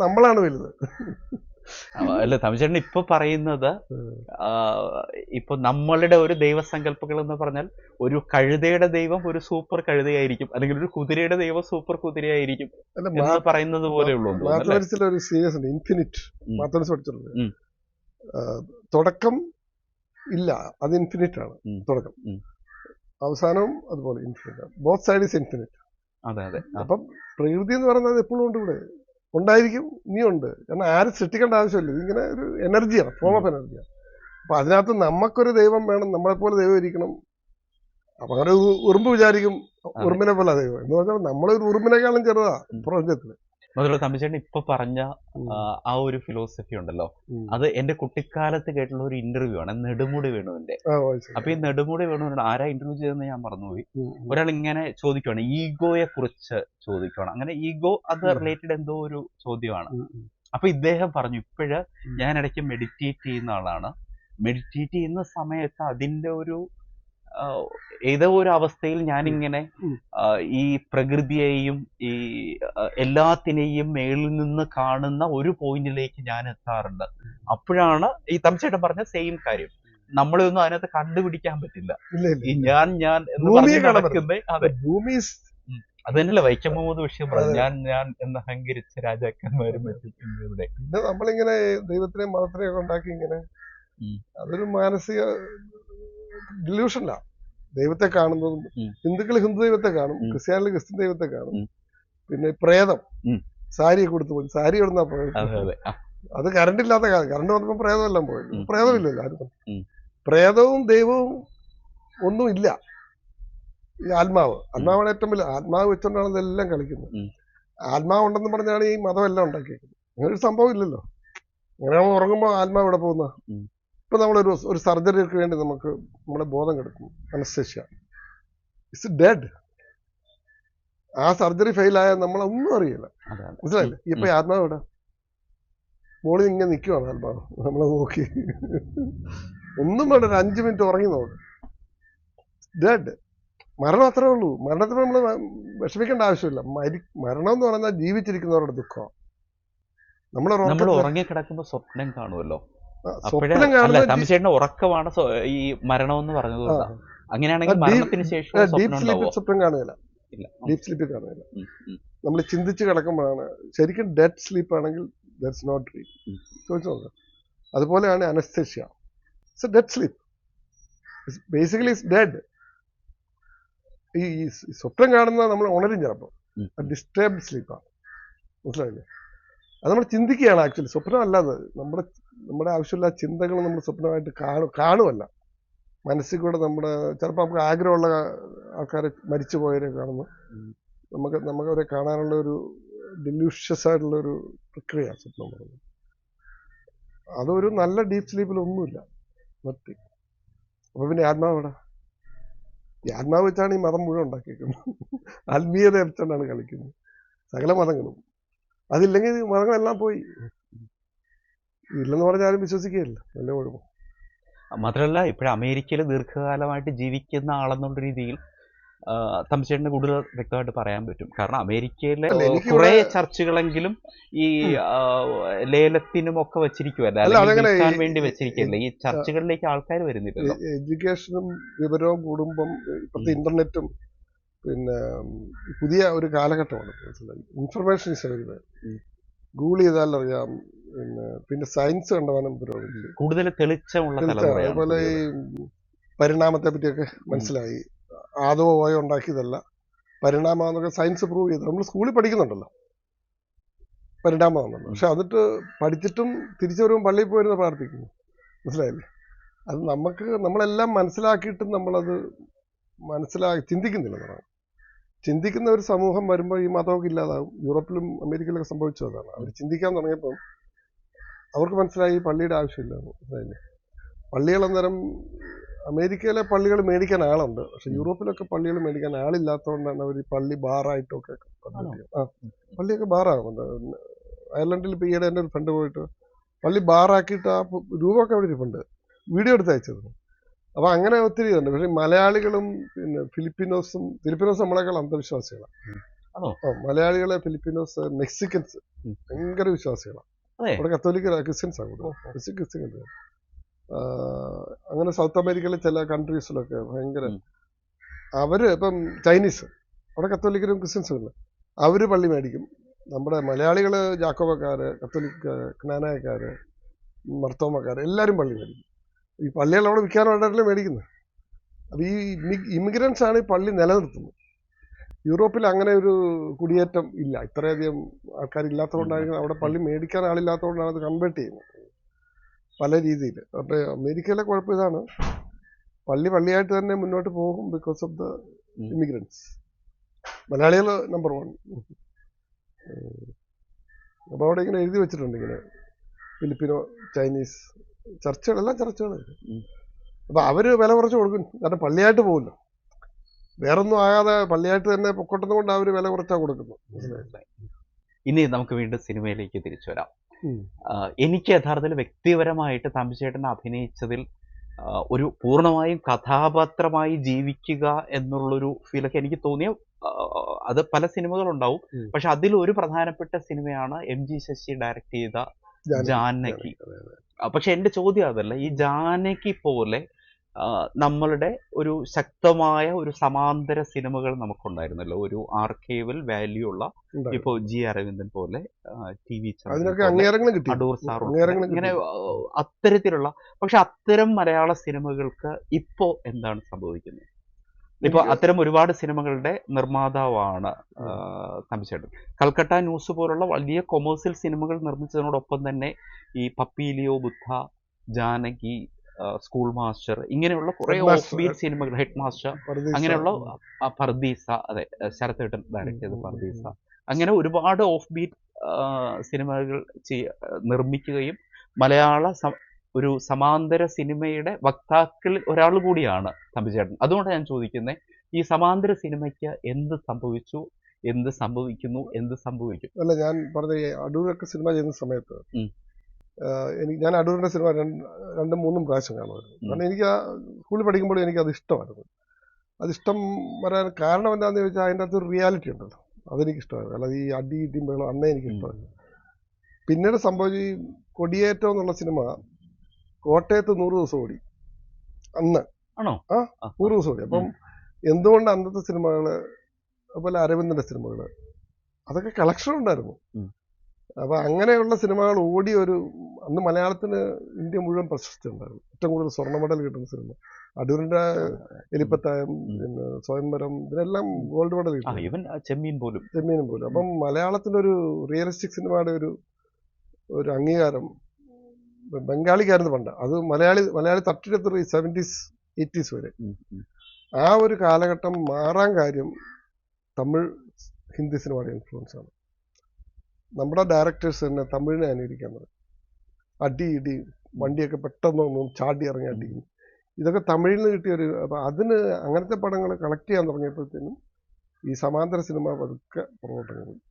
നമ്മളാണ് വലുത്. അല്ല, തമിഴ്ചേട്ടൻ ഇപ്പൊ പറയുന്നത് ഇപ്പൊ നമ്മളുടെ ഒരു ദൈവസങ്കല്പങ്ങൾ എന്ന് പറഞ്ഞാൽ ഒരു കഴുതയുടെ ദൈവം ഒരു സൂപ്പർ കഴുതയായിരിക്കും, അല്ലെങ്കിൽ ഒരു കുതിരയുടെ ദൈവം സൂപ്പർ കുതിരയായിരിക്കും എന്ന് പറയുന്നത് പോലെയുള്ളൂ. മാത്തമാറ്റിക്സിലൊരു സീരീസ് ഉണ്ട്, ഇൻഫിനിറ്റ്. മാത്തമാറ്റിക്സ് പഠിച്ചിട്ടുണ്ട്. തുടക്കം ഇല്ല, അത് ഇൻഫിനിറ്റ് ആണ്. തുടക്കം അവസാനവും അതുപോലെ ഇൻഫിനിറ്റ് ആണ്. Both side is infinite. അപ്പം പ്രകൃതി എന്ന് പറയുന്നത് എപ്പോഴും ഉണ്ട്, ഇവിടെ ഉണ്ടായിരിക്കും, ഇനിയുണ്ട്. കാരണം ആരും സൃഷ്ടിക്കേണ്ട ആവശ്യമില്ല. ഇതിങ്ങനെ ഒരു എനർജിയാണ്, ഫോം ഓഫ് എനർജിയാണ്. അപ്പൊ അതിനകത്ത് നമുക്കൊരു ദൈവം വേണം, നമ്മളെപ്പോലെ ദൈവം ഇരിക്കണം. അപ്പൊ അങ്ങനെ ഉറുമ്പ് വിചാരിക്കും ഉറുമ്പിനെ പോലെ ദൈവം എന്ന് പറഞ്ഞാൽ നമ്മളൊരു ഉറുമ്പിനേക്കാളും ചെറുതാ പ്രപഞ്ചത്തില്. മുതലുള്ള തമിഴ്ചേട്ടൻ ഇപ്പൊ പറഞ്ഞ ആ ഒരു ഫിലോസഫി ഉണ്ടല്ലോ, അത് എന്റെ കുട്ടിക്കാലത്ത് കേട്ടുള്ള ഒരു ഇന്റർവ്യൂ ആണ്, നെടുമുടി വേണുവിന്റെ. അപ്പൊ ഈ നെടുമുടി വേണുവിനോട് ആരാ ഇന്റർവ്യൂ ചെയ്തെന്ന് ഞാൻ മറന്നുപോയി. ഒരാൾ ഇങ്ങനെ ചോദിക്കുവാണ്, ഈഗോയെ കുറിച്ച് ചോദിക്കുവാണ്. അങ്ങനെ ഈഗോ അത് റിലേറ്റഡ് എന്തോ ഒരു ചോദ്യമാണ്. അപ്പൊ ഇദ്ദേഹം പറഞ്ഞു, ഇപ്പോഴ് ഞാൻ ഇടയ്ക്ക് മെഡിറ്റേറ്റ് ചെയ്യുന്ന ആളാണ്. മെഡിറ്റേറ്റ് ചെയ്യുന്ന സമയത്ത് അതിന്റെ ഒരു ഏതോ ഒരു അവസ്ഥയിൽ ഞാനിങ്ങനെ ഈ പ്രകൃതിയെയും ഈ എല്ലാത്തിനെയും മേളിൽ നിന്ന് കാണുന്ന ഒരു പോയിന്റിലേക്ക് ഞാൻ എത്താറുണ്ട്. അപ്പോഴാണ് ഈ തമിഴ്ചേട്ടൻ പറഞ്ഞ സെയിം കാര്യം, നമ്മളൊന്നും അതിനകത്ത് കണ്ടുപിടിക്കാൻ പറ്റില്ല. ഈ ഞാൻ എന്ന് പറഞ്ഞ് നടക്കുന്നേ. അതെ, അത് തന്നെയല്ലേ വൈക്കം മുഹമ്മദ് ബഷീർ പറഞ്ഞു, ഞാൻ എന്ന് അഹങ്കരിച്ച രാജാക്കന്മാരും മറ്റും ഇവിടെ. പിന്നെ നമ്മളിങ്ങനെ ദൈവത്തിനെയും മതത്തിനെയും ഒക്കെ ഉണ്ടാക്കി ഇങ്ങനെ, അതൊരു മാനസിക ഡിലൂഷനാ. ദൈവത്തെ കാണുന്നതും, ഹിന്ദുക്കൾ ഹിന്ദു ദൈവത്തെ കാണും, ക്രിസ്ത്യാനികൾ ക്രിസ്ത്യൻ ദൈവത്തെ കാണും. പിന്നെ പ്രേതം സാരി കൊടുത്തു പോയി, സാരി ഇടുന്ന പോയത്, അത് കറണ്ട് ഇല്ലാത്ത കാലം. കറണ്ട് വന്നപ്പോ പ്രേതമെല്ലാം പോയത്. പ്രേതമില്ലല്ലോ ആരും. പ്രേതവും ദൈവവും ഒന്നും ഇല്ല. ഈ ആത്മാവാണ് ഏറ്റവും വലിയ. ആത്മാവ് വെച്ചോണ്ടാണ് ഇതെല്ലാം കളിക്കുന്നത്. ആത്മാവ് ഉണ്ടെന്ന് പറഞ്ഞാണ് ഈ മതം എല്ലാം ഉണ്ടാക്കിയേക്കുന്നത്. അങ്ങനെ ഒരു സംഭവം ഇല്ലല്ലോ. അങ്ങനെ നമ്മൾ ഉറങ്ങുമ്പോൾ ആത്മാവ് ഇവിടെ പോകുന്ന. ഇപ്പൊ നമ്മളൊരു സർജറിക്ക് വേണ്ടി നമുക്ക് നമ്മുടെ ബോധം കിടക്കും, അനസ്തേഷ്യ. It's dead. ആ സർജറി ഫെയിലായാൽ നമ്മളൊന്നും അറിയില്ല. മനസ്സിലായില്ലേ? ഇപ്പൊ ആത്മാവ് ഇവിടെ മോളിൽ ഇങ്ങനെ നിൽക്കുവാണ് ആത്മാവ്, നമ്മളെ നോക്കി. ഒന്നും വേണ്ട, ഒരു 5 മിനിറ്റ് ഉറങ്ങി നോക്ക്, ഡെഡ്. മരണം അത്രേ ഉള്ളൂ. മരണത്തിന് നമ്മൾ വിഷമിക്കേണ്ട ആവശ്യമില്ല. മരണം എന്ന് പറഞ്ഞാൽ ജീവിച്ചിരിക്കുന്നവരുടെ ദുഃഖം. നമ്മൾ ഉറങ്ങി കിടക്കുമ്പോ സ്വപ്നം കാണുമല്ലോ. തമിഴ്ചേട്ടന്റെ ഉറക്കമാണ് ഈ മരണം എന്ന് പറഞ്ഞത്. അങ്ങനെയാണെങ്കിൽ മരണത്തിന് ശേഷം ഡീപ് സ്ലീപ്പിൽ സ്വപ്നം കാണുകയില്ല. ഡീപ് സ്ലീപ്പിൽ കാണുകയില്ല. നമ്മൾ ചിന്തിച്ച് കിടക്കുമ്പോഴാണ്. ശരിക്കും ഡെഡ് സ്ലീപ്പ് ആണെങ്കിൽ ദാറ്റ്സ് നോട്ട് ഡ്രീം. ചോദിച്ചു നോക്കാം. അതുപോലെയാണ് anaesthesia. It's A dead sleep. Basically it's dead. ഈ സ്വപ്നം കാണുന്ന നമ്മൾ ഉണരും ചിലപ്പോൾ. ഡിസ്റ്റർബ്ഡ് സ്ലീപ്പാണ്. മനസ്സിലായില്ലേ? അത് നമ്മൾ ചിന്തിക്കുകയാണ് ആക്ച്വലി. സ്വപ്നം അല്ലാതെ നമ്മുടെ ആവശ്യമില്ല ചിന്തകൾ നമ്മൾ സ്വപ്നമായിട്ട് കാണുമല്ല. മനസ്സിൽ കൂടെ നമ്മുടെ ചിലപ്പോൾ നമുക്ക് ആഗ്രഹമുള്ള ആൾക്കാരെ മരിച്ചു പോയവരെ കാണുന്നു. നമുക്ക് അവരെ കാണാനുള്ള ഒരു ഡിലൂഷ്യസ് ആയിട്ടുള്ള ഒരു പ്രക്രിയ സ്വപ്നം പറയുന്നത്. അതൊരു നല്ല ഡീപ്പ് സ്ലീപ്പിലൊന്നുമില്ല. അപ്പൊ പിന്നെ ആത്മാവ് ഈ ആത്മാവ് വെച്ചാണ് ഈ മതം മുഴുവൻ ഉണ്ടാക്കിയിരിക്കുന്നത്. ആത്മീയത വെച്ചാണ് കളിക്കുന്നത് സകല മതങ്ങളും. അതില്ലെങ്കിൽ മതങ്ങളെല്ലാം പോയി. ഇല്ലെന്ന് പറഞ്ഞാൽ ആരും വിശ്വസിക്കുകയില്ല. നല്ല കുഴപ്പം. മാത്രമല്ല, ഇപ്പോഴും അമേരിക്കയിൽ ദീർഘകാലമായിട്ട് ജീവിക്കുന്ന ആളെന്നുള്ള രീതിയിൽ തമിഴ്ചേട്ടന് കൂടുതൽ വ്യക്തമായിട്ട് പറയാൻ പറ്റും. കാരണം അമേരിക്കയിലെ കുറെ ചർച്ചുകളെങ്കിലും ഈ ലേലത്തിനും ഒക്കെ വെച്ചിരിക്കുവല്ല, വേണ്ടി വെച്ചിരിക്കുകയല്ല. ഈ ചർച്ചുകളിലേക്ക് ആൾക്കാർ വരുന്നില്ലല്ലോ. എഡ്യൂക്കേഷനും വിവരവും കൂടുമ്പം ഇപ്പോഴത്തെ ഇന്റർനെറ്റും പിന്നെ പുതിയ ഒരു കാലഘട്ടമാണ്. Information is everywhere. ഗൂഗിൾ ചെയ്താൽ അറിയാം. പിന്നെ സയൻസ് കണ്ടമാനം പുരോഗമില്ല. കൂടുതൽ തെളിച്ചമുള്ള തലമുറയാണ് അതുപോലെ ഈ പരിണാമത്തെ പറ്റിയൊക്കെ മനസ്സിലായി. ആദവ പോയ ഉണ്ടാക്കിയതല്ല, പരിണാമം എന്നൊക്കെ സയൻസ് പ്രൂവ് ചെയ്തു. നമ്മൾ സ്കൂളിൽ പഠിക്കുന്നുണ്ടല്ലോ പരിണാമമാണെന്നുള്ളത്. പക്ഷെ എന്നിട്ട് പഠിച്ചിട്ടും തിരിച്ചു വരുമ്പോൾ പള്ളിയിൽ പോയിരുന്ന് പ്രാർത്ഥിക്കുന്നു. മനസ്സിലായില്ലേ? അത് നമ്മളെല്ലാം മനസ്സിലാക്കിയിട്ടും നമ്മളത് ചിന്തിക്കുന്നില്ല. നമ്മൾ ചിന്തിക്കുന്ന ഒരു സമൂഹം വരുമ്പോൾ ഈ മതമൊക്കെ ഇല്ലാതാവും. യൂറോപ്പിലും അമേരിക്കയിലൊക്കെ സംഭവിച്ചതാണ്. അവർ ചിന്തിക്കാൻ തുടങ്ങിയപ്പോൾ അവർക്ക് മനസ്സിലായി പള്ളിയുടെ ആവശ്യമില്ല. മനസ്സിലായില്ലേ? പള്ളികൾ അന്നേരം അമേരിക്കയിലെ പള്ളികൾ മേടിക്കാൻ ആളുണ്ട്, പക്ഷെ യൂറോപ്പിലൊക്കെ പള്ളികൾ മേടിക്കാൻ ആളില്ലാത്തതുകൊണ്ടാണ് അവർ പള്ളി ബാറായിട്ടൊക്കെ പള്ളിയൊക്കെ ബാറാകുന്നുണ്ട്. അയർലൻഡിൽ ഇപ്പോൾ ഈയിടെ എൻ്റെ ഒരു ഫ്രണ്ട് പോയിട്ട് പള്ളി ബാറാക്കിയിട്ട് ആ രൂപമൊക്കെ അവിടെ ഇരിപ്പുണ്ട്, വീഡിയോ എടുത്ത് അയച്ചത്. അപ്പൊ അങ്ങനെ ഒത്തിരി ഉണ്ട്. പക്ഷെ മലയാളികളും പിന്നെ ഫിലിപ്പിനോസ് നമ്മളെക്കാൾ അന്ധവിശ്വാസികളാണ്. മലയാളികളെ ഫിലിപ്പിനോസ് മെക്സിക്കൻസ് ഭയങ്കര വിശ്വാസികളാണ്. അവിടെ കത്തോലിക്ക ക്രിസ്ത്യൻസ് ആണ്. ക്രിസ്ത്യൻസ് അങ്ങനെ സൗത്ത് അമേരിക്കയിലെ ചില കൺട്രീസിലൊക്കെ ഭയങ്കര അവര് ഇപ്പം ചൈനീസ് അവിടെ കത്തോലിക്കരും ക്രിസ്ത്യൻസും ഇല്ല. അവര് പള്ളി മേടിക്കും. നമ്മുടെ മലയാളികള് ജാക്കോബക്കാര്, കത്തോലിക്ക ക്നാനായക്കാര്, മർത്തോമക്കാര് എല്ലാരും പള്ളി മേടിക്കും. ഈ പള്ളികൾ അവിടെ വിൽക്കാനായിട്ടല്ലേ മേടിക്കുന്നത്. അപ്പൊ ഈ ഇമിഗ്രൻസ് ആണ് ഈ പള്ളി നിലനിർത്തുന്നത്. യൂറോപ്പിൽ അങ്ങനെ ഒരു കുടിയേറ്റം ഇല്ല. ഇത്രയധികം ആൾക്കാരില്ലാത്തതുകൊണ്ടായിരിക്കും അവിടെ പള്ളി മേടിക്കാൻ ആളില്ലാത്തതുകൊണ്ടാണ് അത് കൺവേർട്ട് ചെയ്യുന്നത് പല രീതിയിൽ. അപ്പൊ അമേരിക്കയിലെ കുഴപ്പം ഇതാണ്, പള്ളിയായിട്ട് തന്നെ മുന്നോട്ട് പോകും ബിക്കോസ് ഓഫ് ദ ഇമിഗ്രൻസ്. മലയാളികൾ നമ്പർ 1. അപ്പൊ അവിടെ ഇങ്ങനെ എഴുതി വെച്ചിട്ടുണ്ട്, ഇങ്ങനെ ഫിലിപ്പിനോ, ചൈനീസ് ചർച്ചകളെല്ലാം ചർച്ചകൾ. അപ്പൊ അവര് വില കുറച്ച് കൊടുക്കും, കാരണം പള്ളിയായിട്ട് പോകുമല്ലോ. വേറൊന്നും ആകാതെ പള്ളിയായിട്ട് തന്നെ പൊക്കോട്ടുന്നത് കൊണ്ട് അവര് വില കുറച്ചാ കൊടുക്കുന്നത്. ഇനി നമുക്ക് വീണ്ടും സിനിമയിലേക്ക് തിരിച്ചു വരാം. എനിക്ക് യഥാർത്ഥത്തിൽ വ്യക്തിപരമായിട്ട് തമ്പിച്ചേട്ടൻ അഭിനയിച്ചതിൽ ഒരു പൂർണ്ണമായും കഥാപാത്രമായി ജീവിക്കുക എന്നുള്ളൊരു ഫീലൊക്കെ എനിക്ക് തോന്നിയ, അത് പല സിനിമകളുണ്ടാവും, പക്ഷെ അതിൽ ഒരു പ്രധാനപ്പെട്ട സിനിമയാണ് MG ശശി ഡയറക്ട് ചെയ്ത ജാനകി. പക്ഷെ എന്റെ ചോദ്യം അതല്ല, ഈ ജാനകി പോലെ നമ്മളുടെ ഒരു ശക്തമായ ഒരു സമാന്തര സിനിമകൾ നമുക്കുണ്ടായിരുന്നല്ലോ, ഒരു ആർക്കൈവൽ വാല്യൂ ഉള്ള. ഇപ്പോ G അരവിന്ദൻ പോലെ, TV അടൂർ സാർ, ഇങ്ങനെ അത്തരത്തിലുള്ള. പക്ഷെ അത്തരം മലയാള സിനിമകൾക്ക് ഇപ്പോ എന്താണ് സംഭവിക്കുന്നത്? ഇപ്പൊ അത്തരം ഒരുപാട് സിനിമകളുടെ നിർമ്മാതാവാണ് തമ്പിച്ചേട്ടൻ. കൽക്കട്ട ന്യൂസ് പോലുള്ള വലിയ കൊമേഴ്സ്യൽ സിനിമകൾ നിർമ്മിച്ചതിനോടൊപ്പം തന്നെ ഈ പപ്പീലിയോ, ബുദ്ധ, ജാനകി, സ്കൂൾ മാസ്റ്റർ, ഇങ്ങനെയുള്ള കുറെ ഓഫ് ബീറ്റ് സിനിമകൾ, ഹെഡ് മാസ്റ്റർ, അങ്ങനെയുള്ള പർദീസ, അതെ ശരത്തേട്ടൻ ഡയറക്ട് ചെയ്ത പർദീസ, അങ്ങനെ ഒരുപാട് ഓഫ് ബീറ്റ് സിനിമകൾ നിർമ്മിക്കുകയും മലയാള ഒരു സമാന്തര സിനിമയുടെ വക്താക്കളിൽ ഒരാൾ കൂടിയാണ് തമ്പിച്ചേട്ടൻ. അതുകൊണ്ടാണ് ഞാൻ ചോദിക്കുന്നത്, ഈ സമാന്തര സിനിമയ്ക്ക് എന്ത് സംഭവിച്ചു, എന്ത് സംഭവിക്കുന്നു, എന്ത് സംഭവിക്കും? അല്ല, ഞാൻ പറഞ്ഞ അടൂരൊക്കെ സിനിമ ചെയ്യുന്ന സമയത്ത് ഞാൻ അടൂരിന്റെ സിനിമ 2-3 പ്രാവശ്യം കാണുമായിരുന്നു. കാരണം എനിക്ക് ആ സ്കൂളിൽ പഠിക്കുമ്പോൾ എനിക്ക് അത് ഇഷ്ടമായിരുന്നു. അതിഷ്ടം വരാൻ കാരണം എന്താണെന്ന് ചോദിച്ചാൽ അതിൻ്റെ അകത്ത് ഒരു റിയാലിറ്റി ഉണ്ടല്ലോ, അതെനിക്ക് ഇഷ്ടമായിരുന്നു. അല്ലാതെ ഈ അടി ഇടിയുമ്പോഴും അന്നേ എനിക്ക് ഇഷ്ടമായിരുന്നു. പിന്നീട് സംഭവിച്ചു, ഈ കൊടിയേറ്റം എന്നുള്ള സിനിമ കോട്ടയത്ത് 100 ദിവസം ഓടി. അന്ന് 100 ദിവസം ഓടി. അപ്പം എന്തുകൊണ്ട് അന്നത്തെ സിനിമകള്, അതുപോലെ അരവിന്ദന്റെ സിനിമകള്, അതൊക്കെ കളക്ഷൻ ഉണ്ടായിരുന്നു. അപ്പൊ അങ്ങനെയുള്ള സിനിമകൾ ഓടി അന്ന് മലയാളത്തിന് ഇന്ത്യ മുഴുവൻ പ്രശസ്തി ഉണ്ടായിരുന്നു. ഏറ്റവും കൂടുതൽ സ്വർണ്ണ മെഡൽ കിട്ടുന്ന സിനിമ അടൂരിന്റെ എലിപ്പത്തായം, പിന്നെ സ്വയംവരം, ഇതിനെല്ലാം ഗോൾഡ് മെഡൽ കിട്ടും, ചെമ്മീനും പോലും. അപ്പം മലയാളത്തിന്റെ ഒരു റിയലിസ്റ്റിക് സിനിമയുടെ ഒരു അംഗീകാരം ബംഗാളിക്കായിരുന്നു പണ്ട്. അത് മലയാളി തട്ടിലെത്തി 70s 80s വരെ. ആ ഒരു കാലഘട്ടം മാറാൻ കാര്യം തമിഴ്, ഹിന്ദി സിനിമയുടെ ഇൻഫ്ലുവൻസ് ആണ്. നമ്മുടെ ഡയറക്ടേഴ്സ് തന്നെ തമിഴിനെ അനുകരിക്കാൻ പറയും. അടി ഇടി, വണ്ടിയൊക്കെ പെട്ടെന്നൊന്നും ചാടി ഇറങ്ങി അടിക്കും. ഇതൊക്കെ തമിഴിൽ നിന്ന് കിട്ടിയൊരു. അപ്പൊ അതിന് അങ്ങനത്തെ പടങ്ങൾ കളക്ട് ചെയ്യാൻ തുടങ്ങിയപ്പോഴത്തേനും ഈ സമാന്തര സിനിമ പതുക്കെ പുറകോട്ടങ്ങ് പോയി.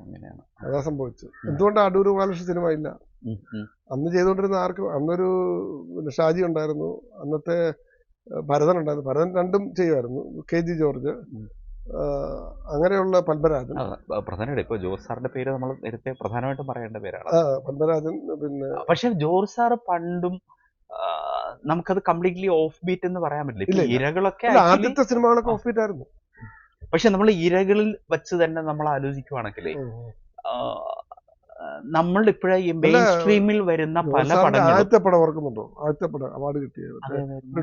അങ്ങനെയാണ് അതാ സംഭവിച്ചത്. എന്തുകൊണ്ടാണ് അടൂർ ബാലകൃഷ്ണ സിനിമ ഇല്ല? അന്ന് ചെയ്തുകൊണ്ടിരുന്ന ആർക്കും, അന്നൊരു ഷാജി ഉണ്ടായിരുന്നു, അന്നത്തെ ഭരതൻ ഉണ്ടായിരുന്നു. ഭരതൻ രണ്ടും ചെയ്യുമായിരുന്നു. KG ജോർജ്, അങ്ങനെയുള്ള പത്മരാജൻ. പ്രധാനമായിട്ട് ഇപ്പൊ ജോർജ് സാറിന്റെ പേര് നമ്മൾ നേരത്തെ പ്രധാനമായിട്ടും പറയേണ്ട പേരാണ് പത്മരാജൻ. പിന്നെ പക്ഷെ ജോർജ് സാറ് പണ്ടും നമുക്കത് കംപ്ലീറ്റ്ലി ഓഫ് ബീറ്റ് എന്ന് പറയാൻ പറ്റില്ല. ഇരകളൊക്കെ ആദ്യത്തെ സിനിമകളൊക്കെ ഓഫ് ബീറ്റ് ആയിരുന്നു. പക്ഷെ നമ്മൾ ഇരകളിൽ വെച്ച് തന്നെ നമ്മൾ ആലോചിക്കുവാണെങ്കിലേ നമ്മൾ ഇപ്പോഴേ ഈ മെയിൻ സ്ട്രീമിൽ വരുന്ന പല ജോസാറിന്റെ പടങ്ങളും ആദ്യത്തെ പടം ഓർക്കുന്നുണ്ടോ? ആദ്യത്തെ പടം അവാർഡ് കിട്ടിയത് അതെ,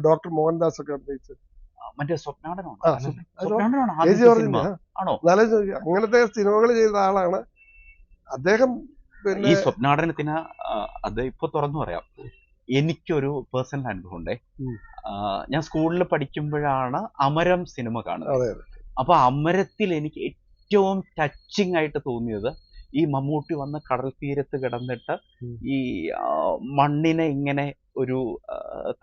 ഡോക്ടർ മോഹൻദാസ് ഒക്കെ അഭിനയിച്ചത്. മറ്റേ സ്വപ്നാടനമാണോ? ആ, സ്വപ്നാടനമാണോ കെ ജി ആദ്യത്തെ സിനിമ? ജോർജിന്റെ ആണോ? അങ്ങനത്തെ സിനിമകൾ ചെയ്ത ആളാണ് അദ്ദേഹം. പിന്നെ ഈ സ്വപ്നാടനത്തിന് അത് ഇപ്പൊ തുറന്നു പറയാം, എനിക്കൊരു പേഴ്സണൽ അനുഭവം ഉണ്ടേ. ഉം. ഞാൻ സ്കൂളിൽ പഠിക്കുമ്പോഴാണ് അമരം സിനിമ കാണുന്നത്. അതെ അപ്പൊ അമരത്തിൽ എനിക്ക് ഏറ്റവും ടച്ചിങ് ആയിട്ട് തോന്നിയത് ഈ മമ്മൂട്ടി വന്ന് കടൽ തീരത്ത് കിടന്നിട്ട് ഉം. ഈ മണ്ണിനെ ഇങ്ങനെ ഒരു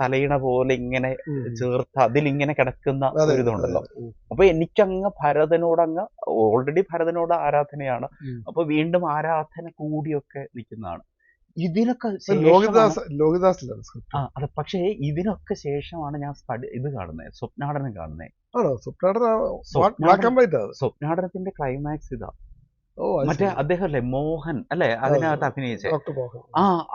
തലയിണ പോലെ ഇങ്ങനെ ചേർത്ത് അതിലിങ്ങനെ കിടക്കുന്ന അതെ, ഒരു ഇതുണ്ടല്ലോ. അതെ. ഉം. അപ്പൊ എനിക്കങ്ങ് ഭരതനോടങ്ങ് ഓൾറെഡി ഭരതനോട് ആരാധനയാണ്. ഉം. അപ്പൊ വീണ്ടും ആരാധന കൂടിയൊക്കെ നിൽക്കുന്നതാണ്. ഇതിനൊക്കെ ലോഹിതാസിലാണ് സ്ക്രിപ്റ്റ്. അതെ, പക്ഷേ ഇതിനൊക്കെ ശേഷമാണ് ഞാൻ ഇത് കാണുന്നത്, സ്വപ്നാടനം കാണുന്നത്. ആണോ? ബ്ലാക്ക് ആൻഡ് വൈറ്റ് ആണ്. സ്വപ്നാടനത്തിന്റെ ക്ലൈമാക്സ് ഇതാ. ഓ, അത് മറ്റേ ശരി. അദ്ദേഹം അല്ലേ മോഹൻ അല്ലെ അതിനകത്ത് അഭിനയിച്ചേ? ഡോക്ടർ മോഹൻ.